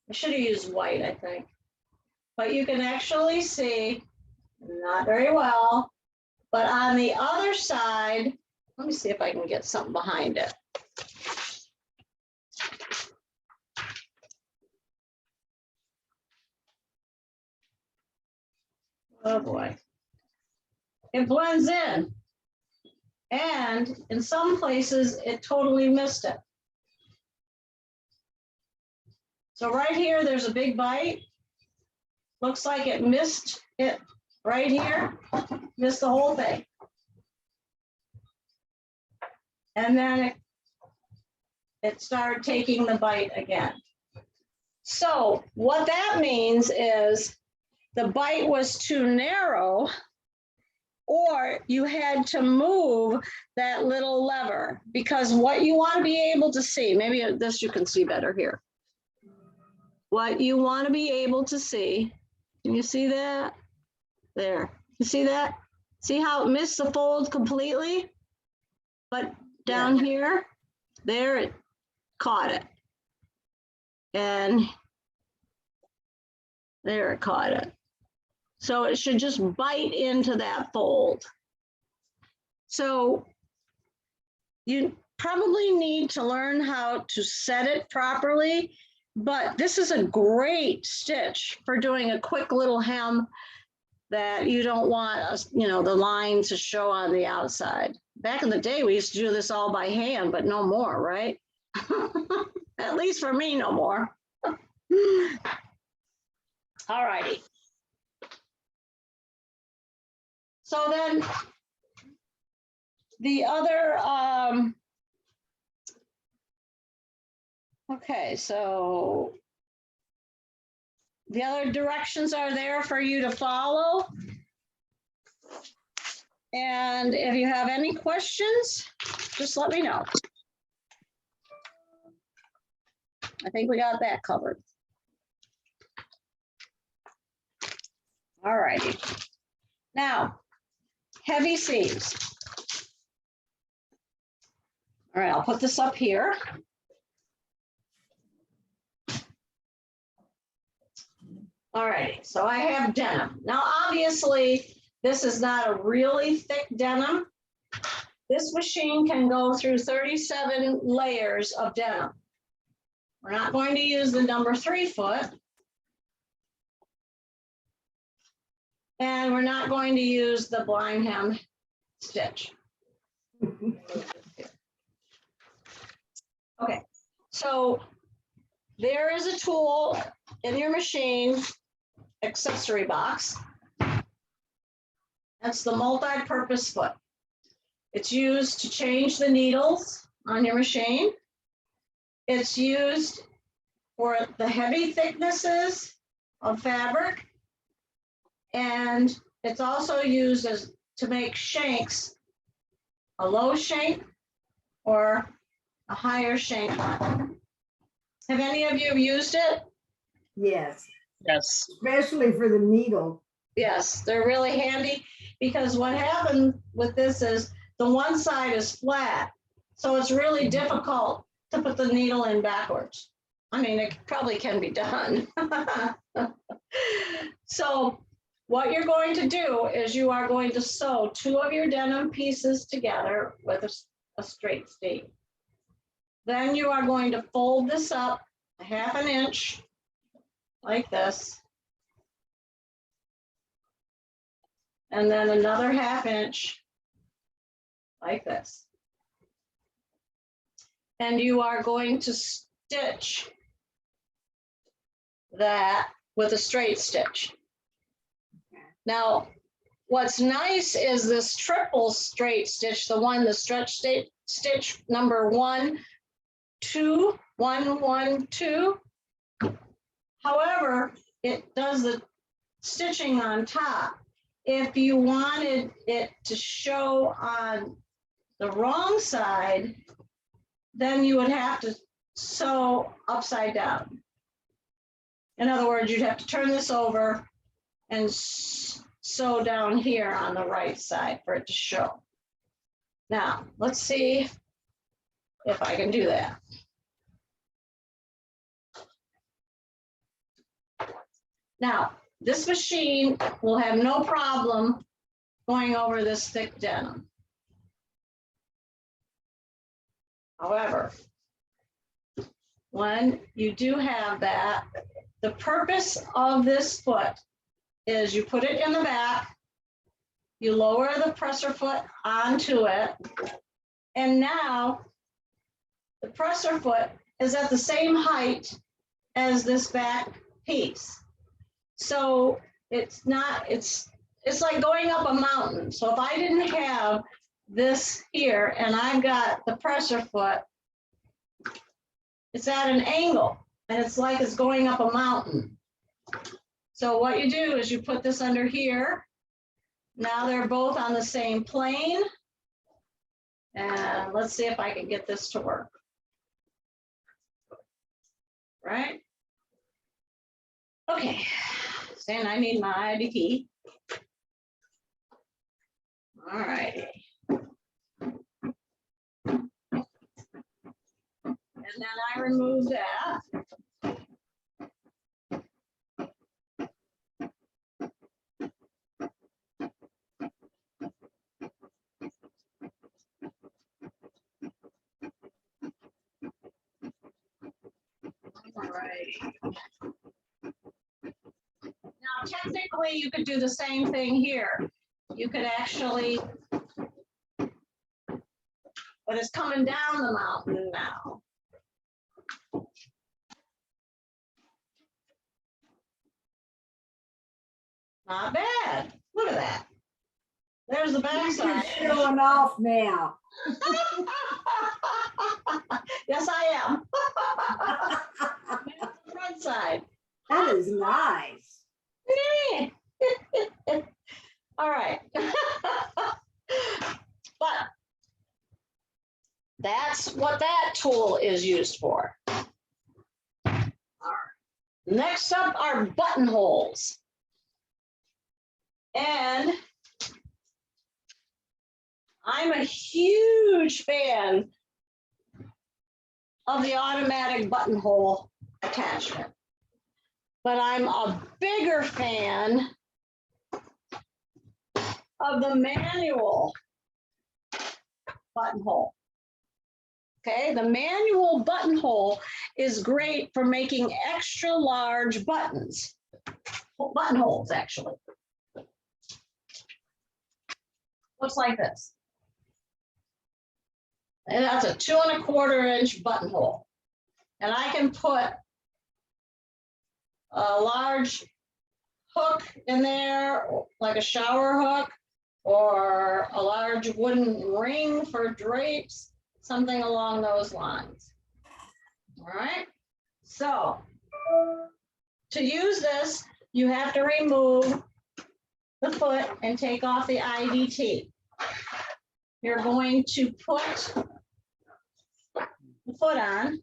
I should have used white, I think, but you can actually see, not very well, but on the other side, let me see if I can get something behind it. Oh boy. It blends in. And in some places, it totally missed it. So right here, there's a big bite. Looks like it missed it right here, missed the whole thing. And then it started taking the bite again. So what that means is the bite was too narrow, or you had to move that little lever, because what you want to be able to see, maybe this you can see better here. What you want to be able to see, can you see that? There, you see that? See how it missed the fold completely? But down here, there it caught it. And there it caught it. So it should just bite into that fold. So you probably need to learn how to set it properly, but this is a great stitch for doing a quick little hem that you don't want, you know, the line to show on the outside. Back in the day, we used to do this all by hand, but no more, right? At least for me, no more. All righty. So then the other, okay, so the other directions are there for you to follow. And if you have any questions, just let me know. I think we got that covered. All righty. Now, heavy seams. All right, I'll put this up here. All right, so I have denim. Now, obviously, this is not a really thick denim. This machine can go through 37 layers of denim. We're not going to use the number 3 foot. And we're not going to use the blind hem stitch. Okay, so there is a tool in your machine accessory box. That's the multi-purpose foot. It's used to change the needles on your machine. It's used for the heavy thicknesses of fabric. And it's also used as to make shanks, a low shank or a higher shank. Have any of you used it? Yes, Yes. especially for the needle. Yes, they're really handy, because what happened with this is the one side is flat. So it's really difficult to put the needle in backwards. I mean, it probably can be done. So what you're going to do is you are going to sew 2 of your denim pieces together with a straight stitch. Then you are going to fold this up 1/2 inch like this. And then another 1/2 inch like this. And you are going to stitch that with a straight stitch. Now, what's nice is this triple straight stitch, the stretch stitch number 1, 2, 1, 1, 2. However, it does the stitching on top. If you wanted it to show on the wrong side, then you would have to sew upside down. In other words, you'd have to turn this over and sew down here on the right side for it to show. Now, let's see if I can do that. Now, this machine will have no problem going over this thick denim. However, when you do have that, the purpose of this foot is you put it in the back, you lower the presser foot onto it, and now the presser foot is at the same height as this back piece. So it's not, it's like going up a mountain. So if I didn't have this here and I've got the presser foot, it's at an angle and it's like it's going up a mountain. So what you do is you put this under here. Now they're both on the same plane. And let's see if I can get this to work. Right? Okay, and I need my ID key. All right. And then I remove that. All right. Now, technically, you could do the same thing here. You could actually, but it's coming down the mountain now. Not bad. Look at that. There's the back You're side. showing off now. Yes, I am. That's the front side. That is nice. All right. But that's what that tool is used for. All right. Next up are buttonholes. And I'm a huge fan of the automatic buttonhole attachment, but I'm a bigger fan of the manual buttonhole. Okay, the manual buttonhole is great for making extra large buttons, buttonholes actually. Looks like this. And that's a 2 1/4 inch buttonhole. And I can put a large hook in there, like a shower hook, or a large wooden ring for drapes, something along those lines. All right. So to use this, you have to remove the foot and take off the IDT. You're going to put the foot on,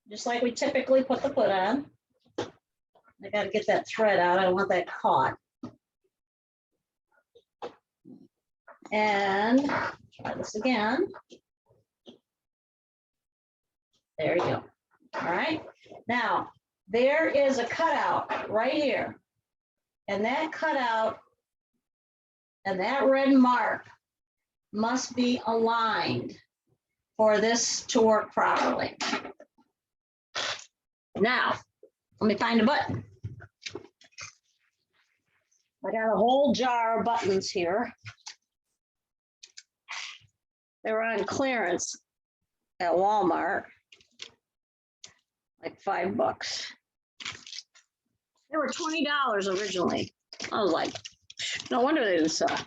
just like we typically put the foot on. I got to get that thread out. I don't want that caught. And try this again. There you go. All right. Now, there is a cutout right here. And that cutout and that red mark must be aligned for this to work properly. Now, let me find a button. I got a whole jar of buttons here. They were on clearance at Walmart, like $5. They were $20 originally. I was like, no wonder they didn't sell.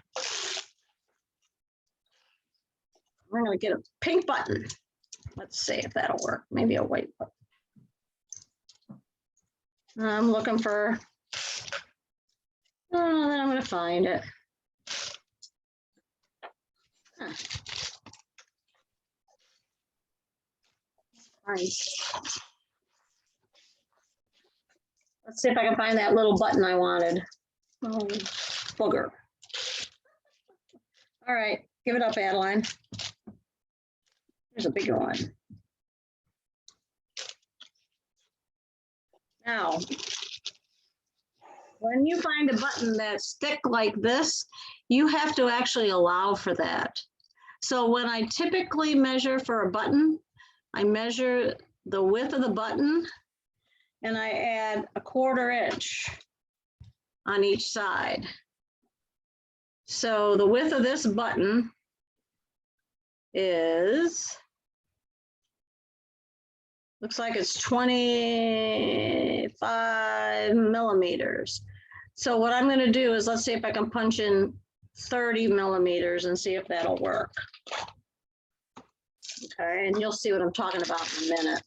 I'm gonna get a pink button. Let's see if that'll work. Maybe a white button. I'm looking for, oh, then I'm gonna find it. Huh. All right. Let's see if I can find that little button I wanted. Oh, booger. All right, give it up, Adeline. There's a bigger one. Now, when you find a button that's thick like this, you have to actually allow for that. So when I typically measure for a button, I measure the width of the button and I add 1/4 inch on each side. So the width of this button is, looks like it's 25 millimeters. So what I'm going to do is, let's see if I can punch in 30 millimeters and see if that'll work. Okay, and you'll see what I'm talking about in a minute.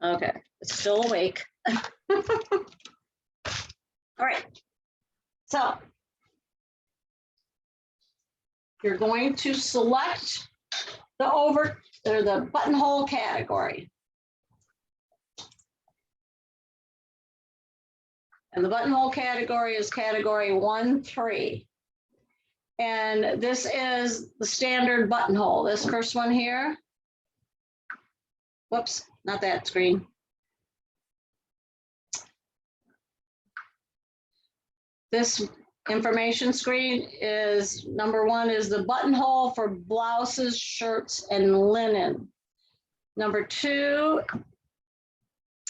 Okay, it's still awake. All right, so you're going to select the buttonhole category. And the buttonhole category is category 1-3. And this is the standard buttonhole, this first one here. Whoops, not that screen. This information screen is, number 1 is the buttonhole for blouses, shirts, and linen. Number 2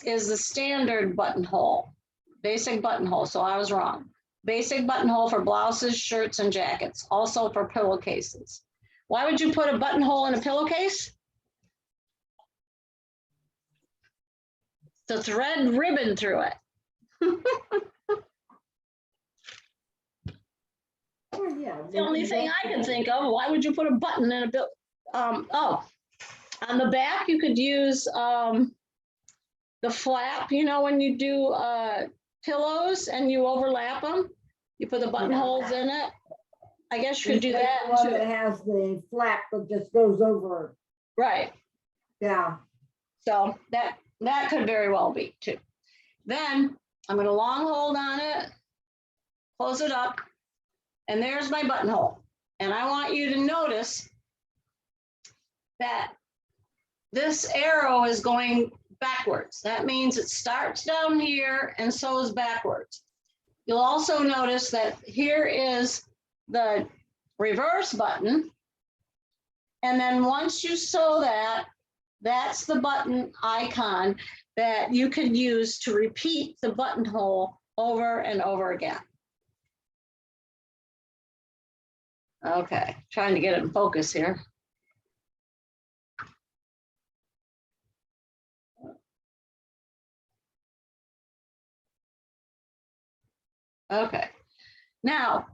is the standard buttonhole, basic buttonhole, so I was wrong. Basic buttonhole for blouses, shirts, and jackets, also for pillowcases. Why would you put a buttonhole in a pillowcase? To thread ribbon through it. Oh, yeah. The only thing I can think of, why would you put a button in a bill? Oh, on the back, you could use the flap, you know, when you do pillows and you overlap them, you put the buttonholes in it. I guess you could do that The one too. that has the flap that just goes over. Right. Yeah. So that could very well be too. Then I'm going to long hold on it, close it up, and there's my buttonhole. And I want you to notice that this arrow is going backwards. That means it starts down here and so is backwards. You'll also notice that here is the reverse button. And then once you sew that, that's the button icon that you can use to repeat the buttonhole over and over again. Okay, trying to get it in focus here. Okay, now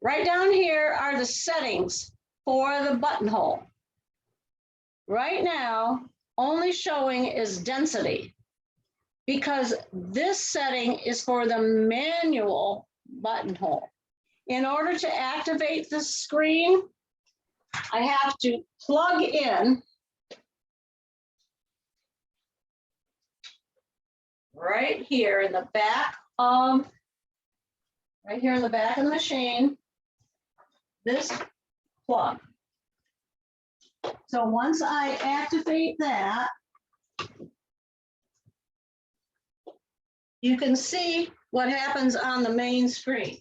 right down here are the settings for the buttonhole. Right now, only showing is density because this setting is for the manual buttonhole. In order to activate the screen, I have to plug in right here in the back of, right here in the back of the machine, this plug. So once I activate that, you can see what happens on the main screen.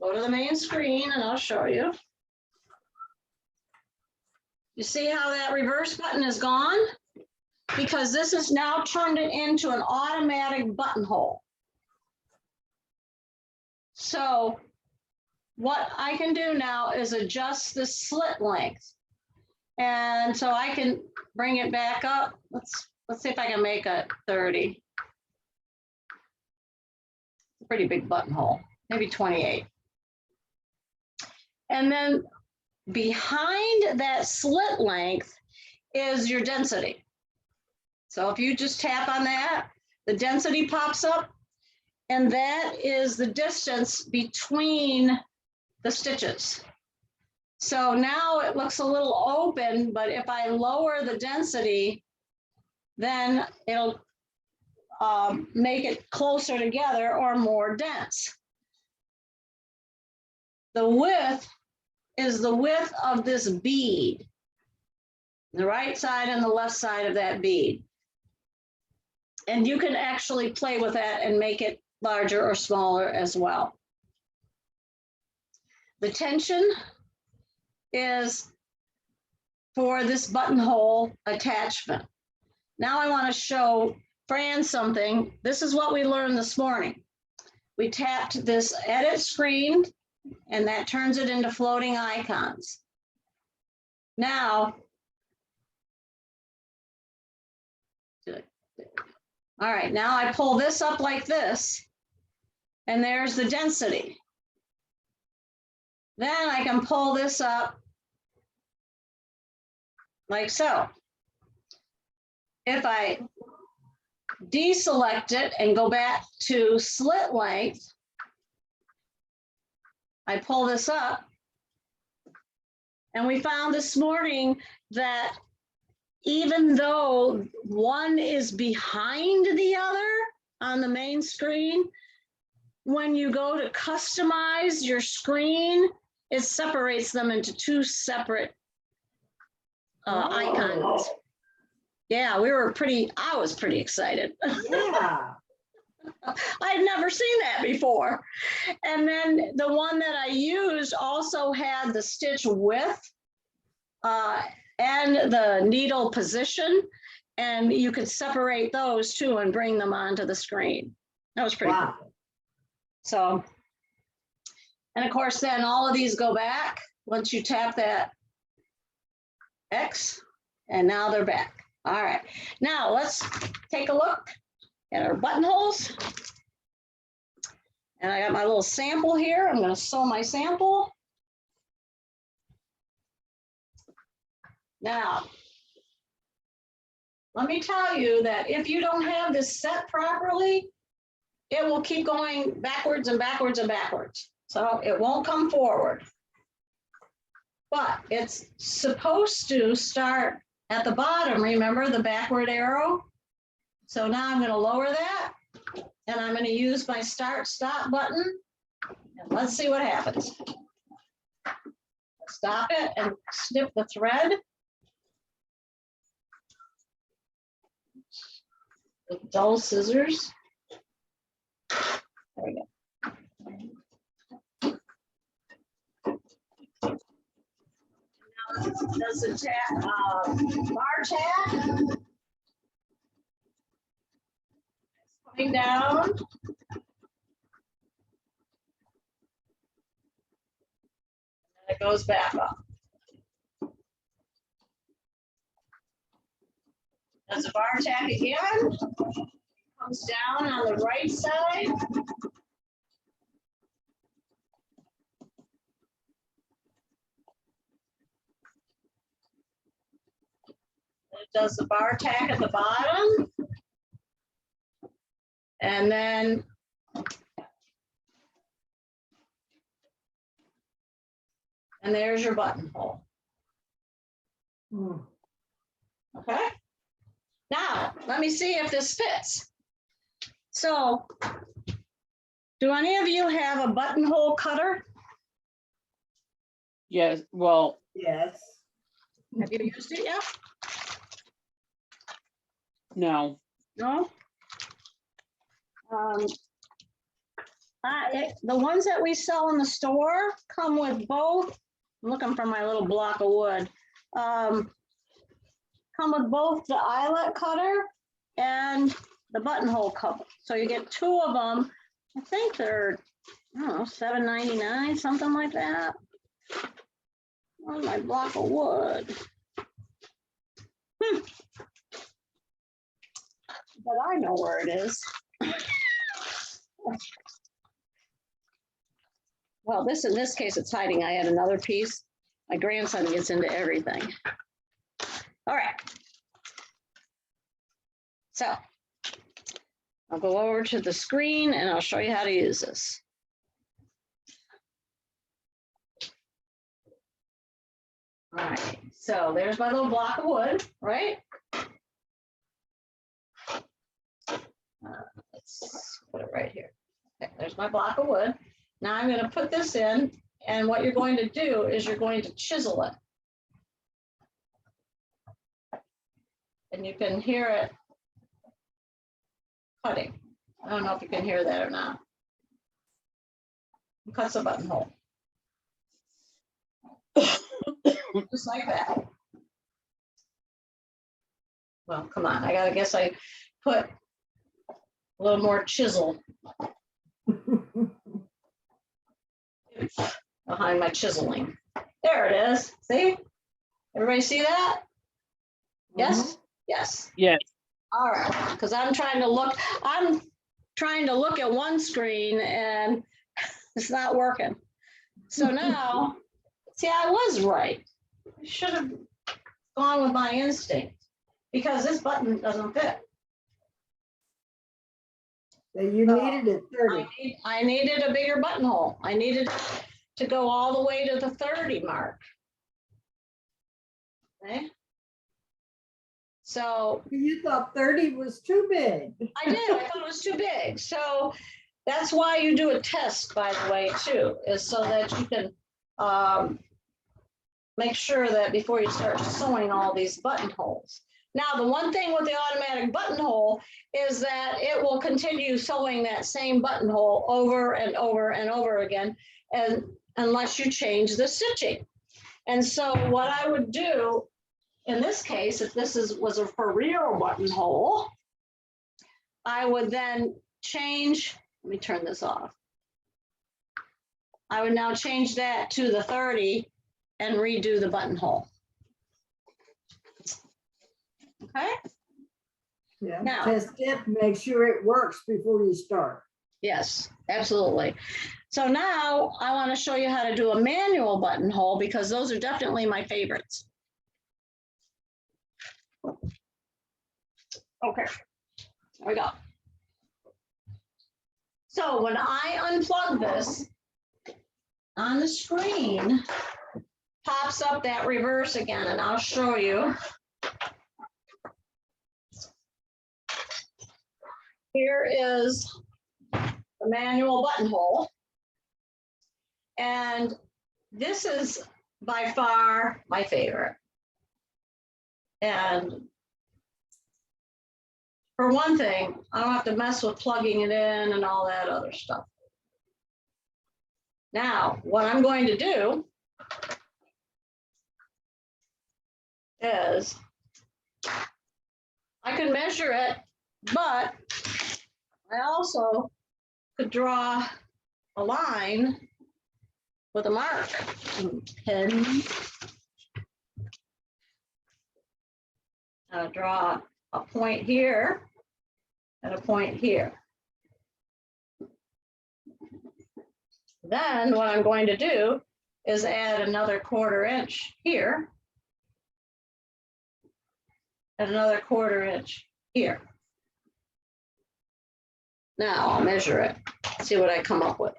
Go to the main screen and I'll show you. You see how that reverse button is gone? Because this is now turned it into an automatic buttonhole. So what I can do now is adjust the slit length. And so I can bring it back up. Let's see if I can make it 30. It's a pretty big buttonhole, maybe 28. And then behind that slit length is your density. So if you just tap on that, the density pops up, and that is the distance between the stitches. So now it looks a little open, but if I lower the density, then it'll make it closer together or more dense. The width is the width of this bead, the right side and the left side of that bead. And you can actually play with that and make it larger or smaller as well. The tension is for this buttonhole attachment. Now I want to show Fran something. This is what we learned this morning. We tapped this edit screen and that turns it into floating icons. Now, all right, now I pull this up like this, and there's the density. Then I can pull this up like so. If I deselect it and go back to slit length, I pull this up, and we found this morning that even though one is behind the other on the main screen, when you go to customize your screen, it separates them into two separate icons. Yeah, I was pretty excited. Yeah. I'd never seen that before. And then the one that I used also had the stitch width and the needle position, and you could separate those two and bring them onto the screen. That was pretty Wow. cool. So, and of course, then all of these go back once you tap that X, and now they're back. All right, now let's take a look at our buttonholes. And I got my little sample here. I'm going to sew my sample. Now, let me tell you that if you don't have this set properly, it will keep going backwards and backwards and backwards. So it won't come forward. But it's supposed to start at the bottom. Remember the backward arrow? So now I'm going to lower that, and I'm going to use my start stop button. And let's see what happens. Stop it and snip the thread with dull scissors. There we go. Now does the bar tab. Coming down. And it goes back up. Does the bar tack again. Comes down on the right side. It does the bar tack at the bottom. And then there's your buttonhole. Okay. Now, let me see if this fits. So, do any of you have a buttonhole cutter? Yes, well, Yes. Have you used it yet? no. No? The ones that we sell in the store come with both. I'm looking for my little block of wood. Come with both the eyelet cutter and the buttonhole cover. So you get two of them. I think they're, I don't know, $7.99, something like that. Where's my block of wood? But I know where it is. Well, in this case, it's hiding. I had another piece. My grandson gets into everything. All right. So I'll go over to the screen and I'll show you how to use this. All right, so there's my little block of wood, right? Let's put it right here. Okay, there's my block of wood. Now I'm going to put this in, and what you're going to do is you're going to chisel it. And you can hear it cutting. I don't know if you can hear that or not. It cuts a buttonhole. Just like that. Well, come on. I guess I put a little more chisel behind my chiseling. There it is. See? Everybody see that? Yes? Yes. yes, All right. Because I'm trying to look at one screen and it's not working. So now, see, I was right. I should have gone with my instinct because this button doesn't fit. So you needed it 30. I needed a bigger buttonhole. I needed to go all the way to the 30 mark. Okay. So You thought 30 was too big. I did. I thought it was too big. So that's why you do a test, by the way, too, is so that you can make sure that before you start sewing all these buttonholes. Now, the one thing with the automatic buttonhole is that it will continue sewing that same buttonhole over and over and over again, and unless you change the stitching. And so what I would do in this case, if this was a for real buttonhole, I would then change, let me turn this off. I would now change that to the 30 and redo the buttonhole. Okay? Yeah. Now- Test it, make sure it works before you start. Yes, absolutely. So now I want to show you how to do a manual buttonhole because those are definitely my favorites. Okay, there we go. So when I unplug this, on the screen pops up that reverse again, and I'll show you. Here is the manual buttonhole. And this is by far my favorite. And for one thing, I don't have to mess with plugging it in and all that other stuff. Now, what I'm going to do is I can measure it, but I also could draw a line with a mark, pen. Draw a point here and a point here. Then what I'm going to do is add another 1/4 inch here and another 1/4 inch here. Now I'll measure it, see what I come up with.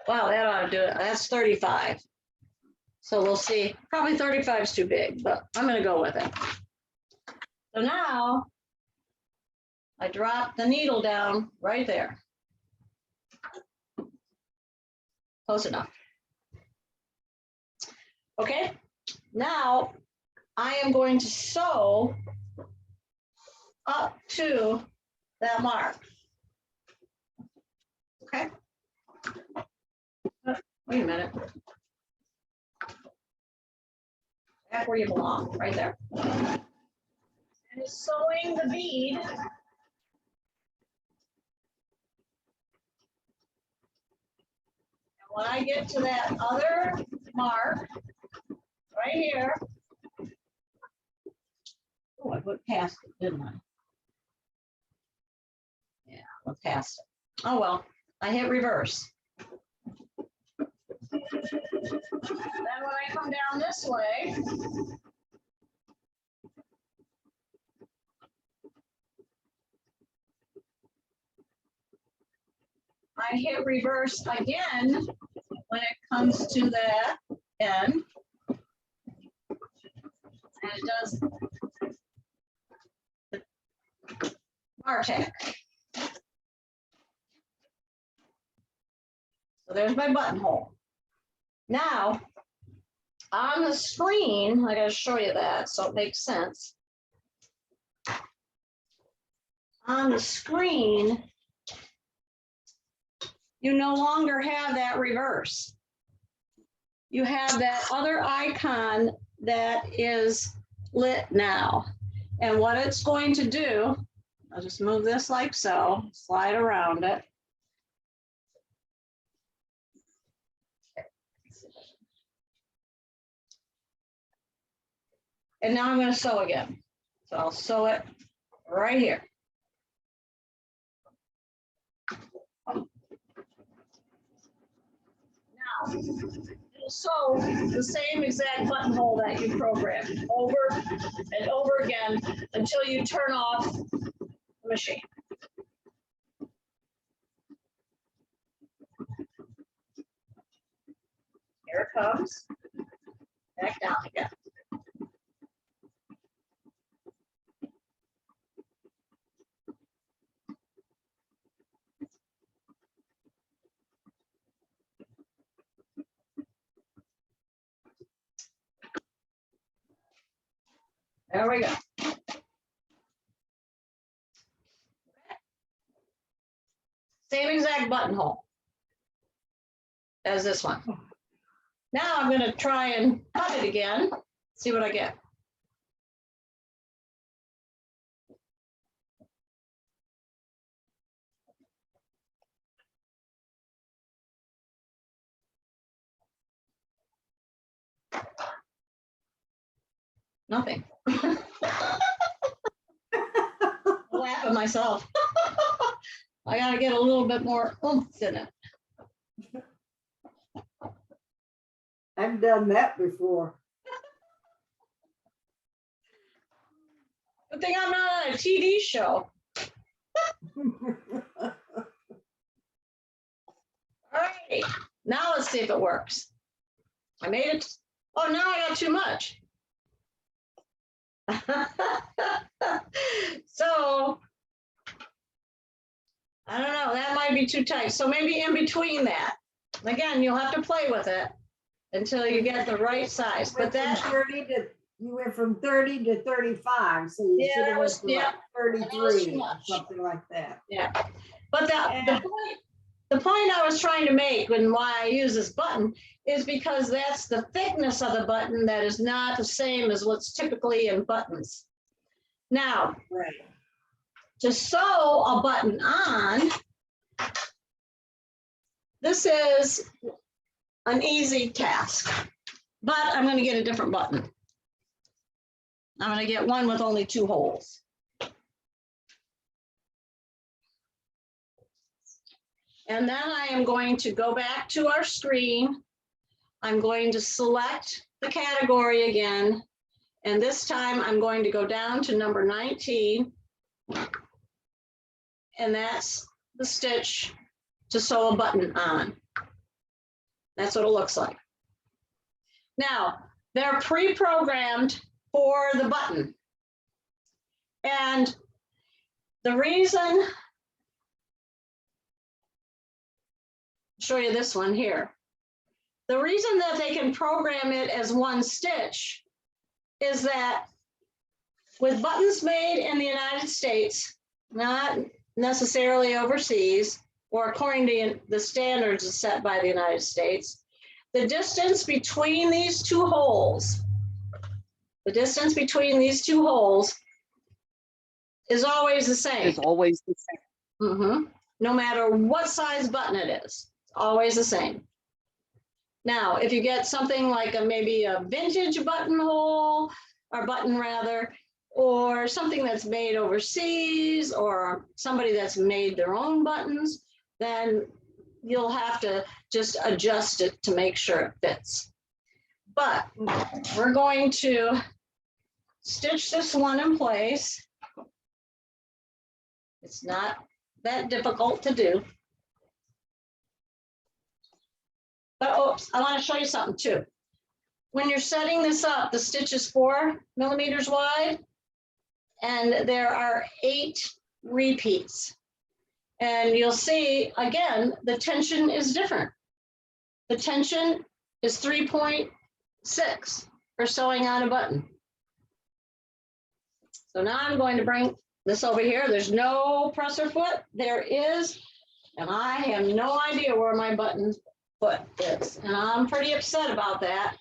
Wow, that ought to do it. That's 35. So we'll see. Probably 35 is too big, but I'm going to go with it. So now I drop the needle down right there. Close enough. Okay, now I am going to sew up to that mark. Okay. Wait a minute. Back where you belong, right there. And just sewing the bead. And when I get to that other mark, right here. Oh, I went past it, didn't I? Yeah, I went past it. Oh, well, I hit reverse. Then when I come down this way, I hit reverse again when it comes to that end. And it does Martech. So there's my buttonhole. Now, on the screen, I got to show you that so it makes sense. On the screen, you no longer have that reverse. You have that other icon that is lit now. And what it's going to do, I'll just move this like so, slide around it. And now I'm going to sew again. So I'll sew it right here. Now, you'll sew the same exact buttonhole that you programmed over and over again until you turn off the machine. Here it comes. Back down again. There we go. Same exact buttonhole as this one. Now I'm going to try and cut it again, see what I get. Nothing. I laugh at myself. I got to get a little bit more oomph in it. I've done that before. Good thing I'm not on a TV show. All right, now let's see if it works. I made it. Oh, now I got too much. So, I don't know, that might be too tight. So maybe in between that. Again, you'll have to play with it until you get the right size. But that You went from 30 to 35, so you Yeah, should that have was- went to yeah, like that was too 33 or much. something like that. Yeah, but the point I was trying to make and why I use this button is because that's the thickness of the button that is not the same as what's typically in buttons. Now, Right. to sew a button on, this is an easy task, but I'm going to get a different button. I'm going to get one with only 2 holes. And then I am going to go back to our screen. I'm going to select the category again. And this time I'm going to go down to number 19. And that's the stitch to sew a button on. That's what it looks like. Now, they're pre-programmed for the button. And the reason, show you this one here. The reason that they can program it as one stitch is that with buttons made in the United States, not necessarily overseas, or according to the standards set by the United States, the distance between these 2 holes, is always the same. It's always the same. No matter what size button it is, it's always the same. Now, if you get something like maybe a vintage buttonhole, or button rather, or something that's made overseas, or somebody that's made their own buttons, then you'll have to just adjust it to make sure it fits. But we're going to stitch this one in place. It's not that difficult to do. But oops, I want to show you something too. When you're setting this up, the stitch is 4 millimeters wide, and there are 8 repeats. And you'll see, again, the tension is different. The tension is 3.6 for sewing on a button. So now I'm going to bring this over here. There's no presser foot. There is, and I have no idea where my button foot is. And I'm pretty upset about that.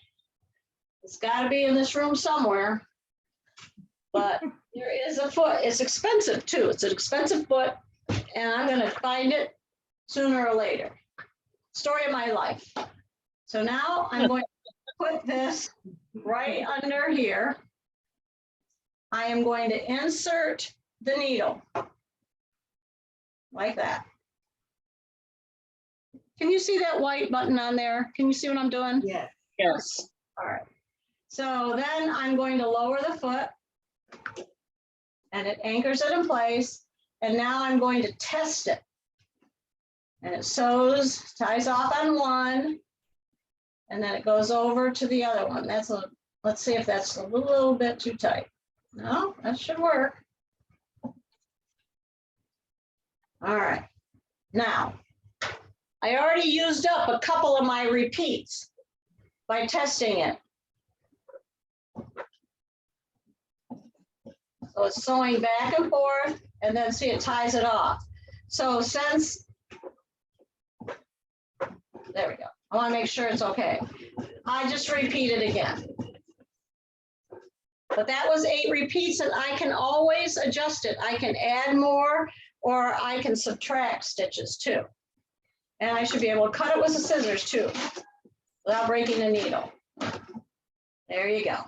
It's got to be in this room somewhere. But there is a foot. It's expensive too. It's an expensive foot, and I'm gonna find it sooner or later. Story of my life. So now I'm going to put this right under here. I am going to insert the needle like that. Can you see that white button on there? Can you see what I'm doing? Yes. Yes. All right. So then I'm going to lower the foot and it anchors it in place. And now I'm going to test it. And it sews, ties off on one, and then it goes over to the other one. Let's see if that's a little bit too tight. No, that should work. All right. Now, I already used up a couple of my repeats by testing it. So it's sewing back and forth, and then see, it ties it off. So since, there we go. I want to make sure it's okay. I just repeat it again. But that was 8 repeats, and I can always adjust it. I can add more, or I can subtract stitches too. And I should be able to cut it with the scissors too, without breaking the needle. There you go.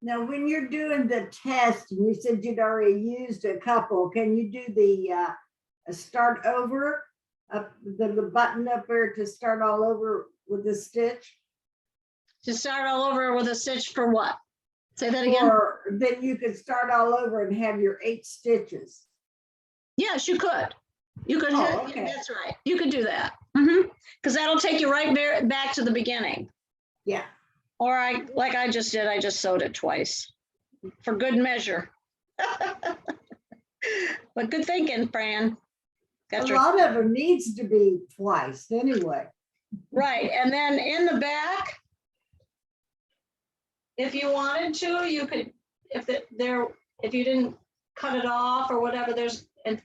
Now, when you're doing the test, and you said you'd already used a couple, can you do the start over, the button up there to start all over with the stitch? To start all over with a stitch for what? Say that again? Or then you could start all over and have your 8 stitches. Yes, you could. You could, Oh, okay. that's right. You could do that. Because that'll take you right back to the beginning. Yeah. Or like I just did, I just sewed it twice for good measure. But good thinking, Fran. A lot of them needs to be twice anyway. Right, and then in the back, if you wanted to, you could, if you didn't cut it off or whatever, and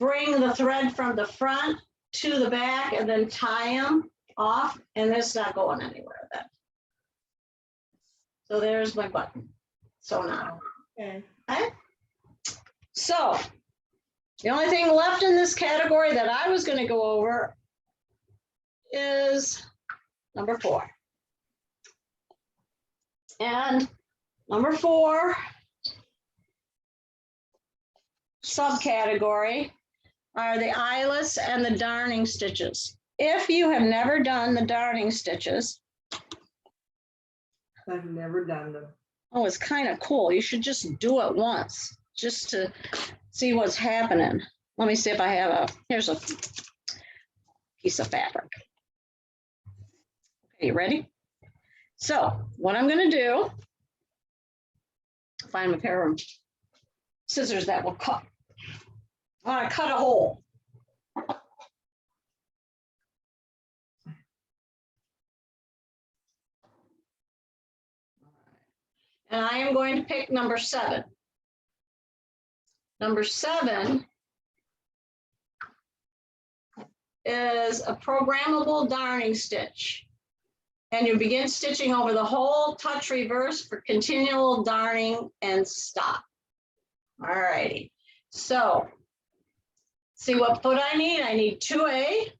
bring the thread from the front to the back and then tie them off, and it's not going anywhere then. So there's my button. So now, Okay. So the only thing left in this category that I was going to go over is number 4. And number 4 subcategory are the eyelets and the darning stitches. If you have never done the darning stitches, I've never done them. oh, it's kind of cool. You should just do it once just to see what's happening. Let me see if I have here's a piece of fabric. Okay, you ready? So what I'm going to do, find a pair of scissors that will cut. I want to cut a hole. And I am going to pick number 7. Number 7 is a programmable darning stitch. And you begin stitching over the whole, touch reverse for continual darning and stop. All righty. So see what foot I need? I need 2A.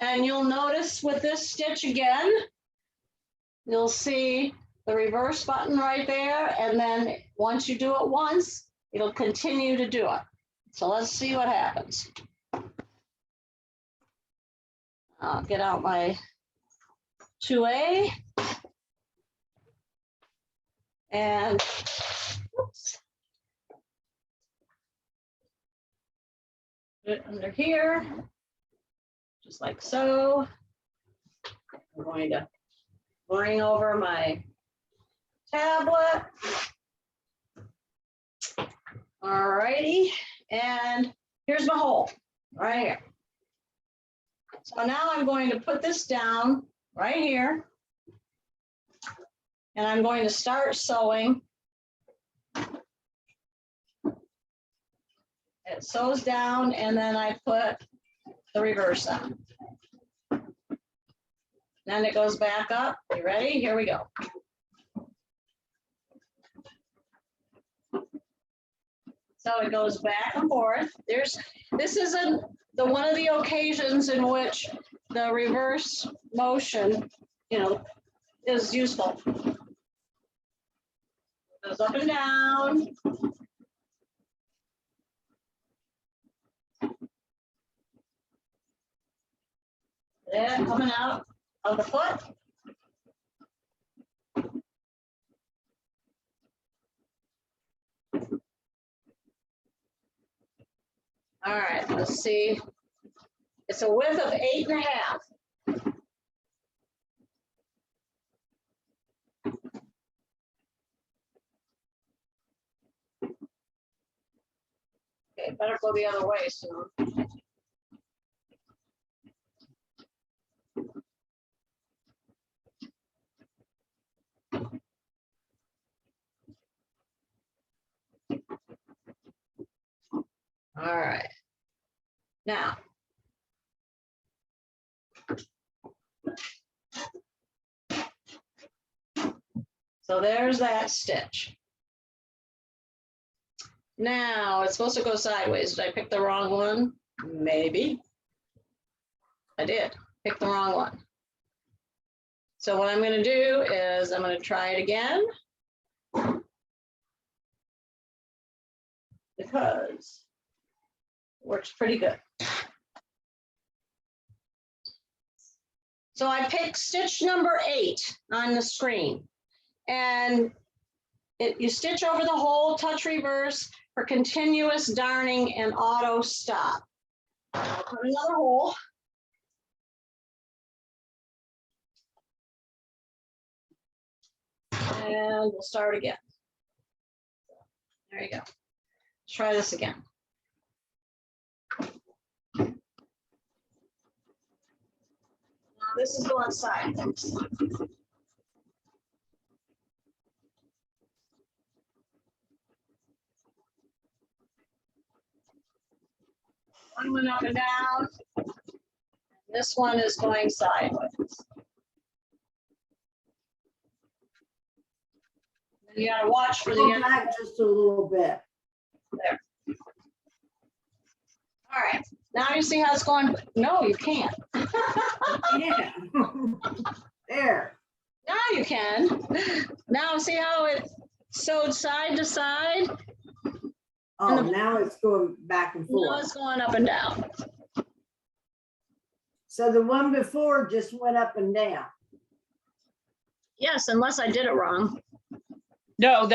And you'll notice with this stitch again, you'll see the reverse button right there. And then once you do it once, it'll continue to do it. So let's see what happens. I'll get out my 2A. And oops, put it under here, just like so. I'm going to bring over my tablet. All righty, and here's my hole right here. So now I'm going to put this down right here, and I'm going to start sewing. It sews down, and then I put the reverse on. Then it goes back up. You ready? Here we go. So it goes back and forth. This is the one of the occasions in which the reverse motion, is useful. Goes up and down. Then coming out of the foot. All right, let's see. It's a width of 8.5. Okay, better go the other way soon. All right. Now, so there's that stitch. Now it's supposed to go sideways. Did I pick the wrong one? Maybe. I did pick the wrong one. So what I'm going to do is I'm going to try it again. Because it works pretty good. So I picked stitch number 8 on the screen, and you stitch over the hole, touch reverse for continuous darning and auto stop. I'll put another hole. And we'll start again. There you go. Let's try this again. Now this is going sideways. One went up and down. This one is going sideways. And you gotta watch for the Go end. back just a little bit. There. All right, now you see how it's going? No, you can't. Yeah. There. Now you can. Now see how it sewed side to side? Oh, now it's going back and Now forth. it's going up and down. So the one before just went up and down. Yes, unless I did it wrong. No,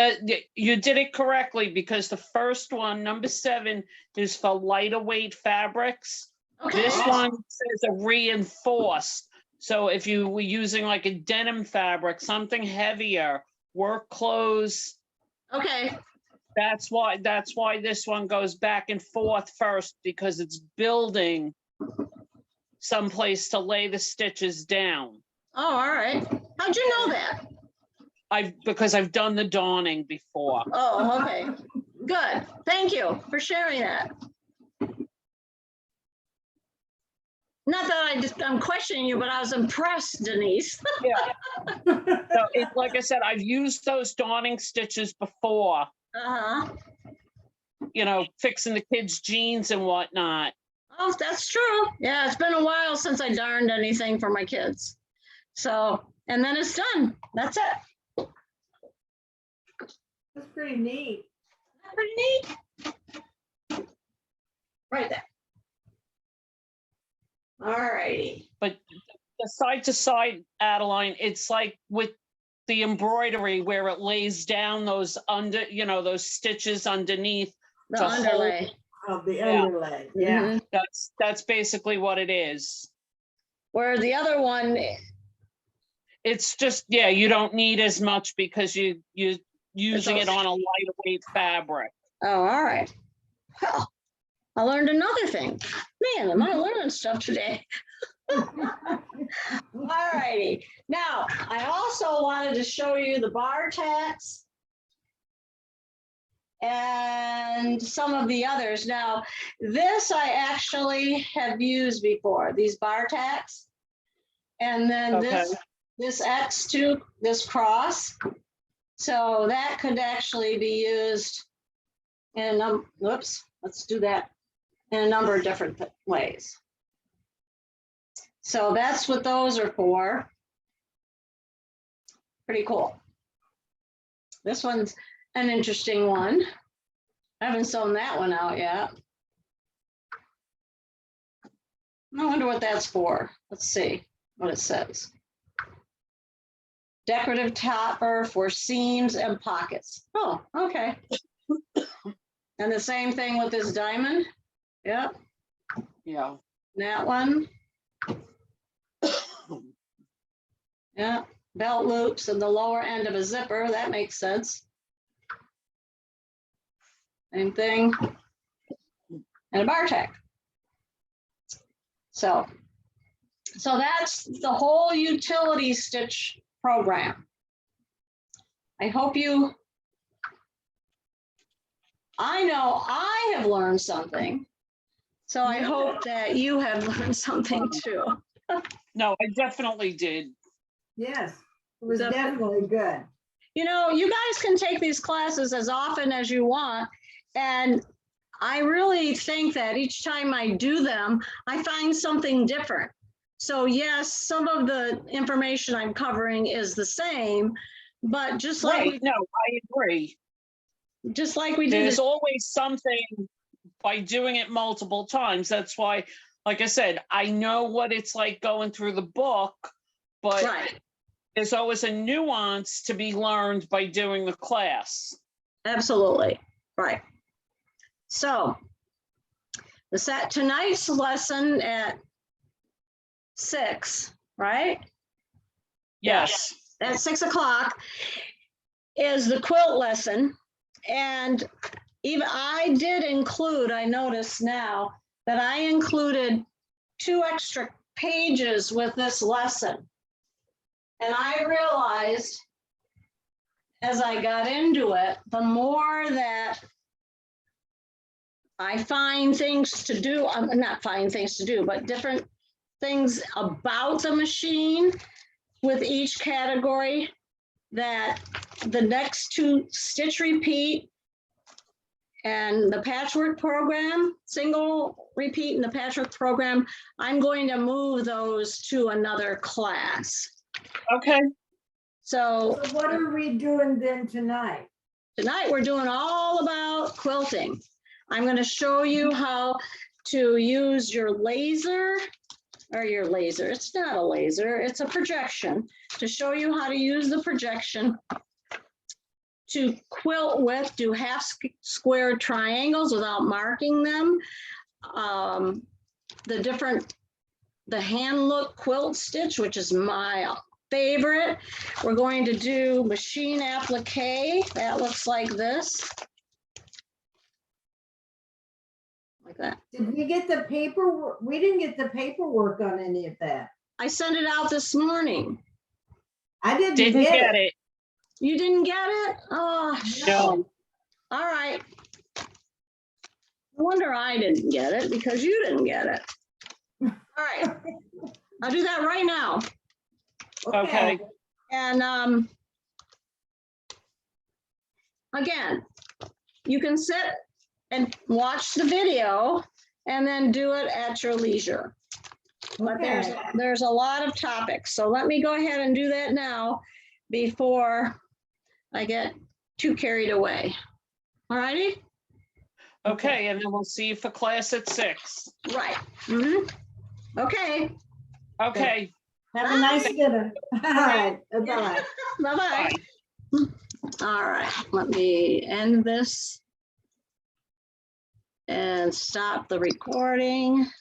you did it correctly, because the first one, number 7, is for lighter weight fabrics. Okay. This one says a reinforced. So if you were using like a denim fabric, something heavier, work clothes, Okay. that's why this one goes back and forth first, because it's building someplace to lay the stitches down. Oh, all right. How'd you know that? Because I've done the darning before. Oh, okay. Good. Thank you for sharing that. Not that I'm questioning you, but I was impressed, Denise. So like I said, I've used those darning stitches before, Uh-huh. fixing the kids' jeans and whatnot. Oh, that's true. Yeah, it's been a while since I darned anything for my kids. So, and then it's done. That's it. That's pretty neat. Pretty neat. Right there. All righty. But the side to side, Adeline, it's like with the embroidery where it lays down those those stitches underneath. The to hold- underlay. Of the Yeah. underlay. Yeah. Mhm. That's basically what it is. Where the other one, It's just, you don't need as much because you're using it all- on a lighter weight fabric. oh, all right. Well, I learned another thing. Man, am I learning stuff today? All righty. Now, I also wanted to show you the bar tacks and some of the others. Now, this I actually have used before, these bar tacks. And then this X to this cross. So that could actually be used And whoops, let's do that in a number of different ways. So that's what those are for. Pretty cool. This one's an interesting one. I haven't sewn that one out yet. I wonder what that's for. Let's see what it says. Decorative topper for seams and pockets. Oh, okay. And the same thing with this diamond. Yep, Yeah. that one. Yeah, belt loops and the lower end of a zipper. That makes sense. Same thing. And a bar tack. So that's the whole utility stitch program. I hope I know I have learned something. So I hope that you have learned something too. No, I definitely did. Yes, it was Definitely. definitely good. You know, you guys can take these classes as often as you want. And I really think that each time I do them, I find something different. So yes, some of the information I'm covering is the same, but just like Right, no, I agree. we did There's it. always something by doing it multiple times. That's why, like I said, I know what it's like going through the book, but Right, there's always a nuance to be learned by doing the class. absolutely, right. So tonight's lesson at 6, right? Yes. At 6 o'clock is the quilt lesson. And even I did include, I notice now that I included 2 extra pages with this lesson. And I realized as I got into it, the more that I find things to do, not find things to do, but different things about the machine with each category, that the next 2 stitch repeat and the patchwork program, single repeat and the patchwork program, I'm going to move those to another class. Okay. So So what are we doing then tonight? tonight we're doing all about quilting. I'm going to show you how to use your laser, it's not a laser, it's a projection, to show you how to use the projection to quilt with, do half square triangles without marking them. The hand look quilt stitch, which is my favorite. We're going to do machine applique. That looks like this. Like that. Did we get the paperwork? We didn't get the paperwork on any of that. I sent it out this morning. I didn't Didn't get get it. You didn't get it? Oh, No. all right. No wonder I didn't get it, because you didn't get it. All right, I'll do that right now. Okay. And again, you can sit and watch the video and then do it at your leisure. But Okay. there's a lot of topics. So let me go ahead and do that now before I get too carried away. All righty? Okay, and then we'll see you for class at 6. Right. Mhm. Okay. Okay. Have a nice dinner. All right, bye-bye. Bye-bye. All right, let me end this and stop the recording.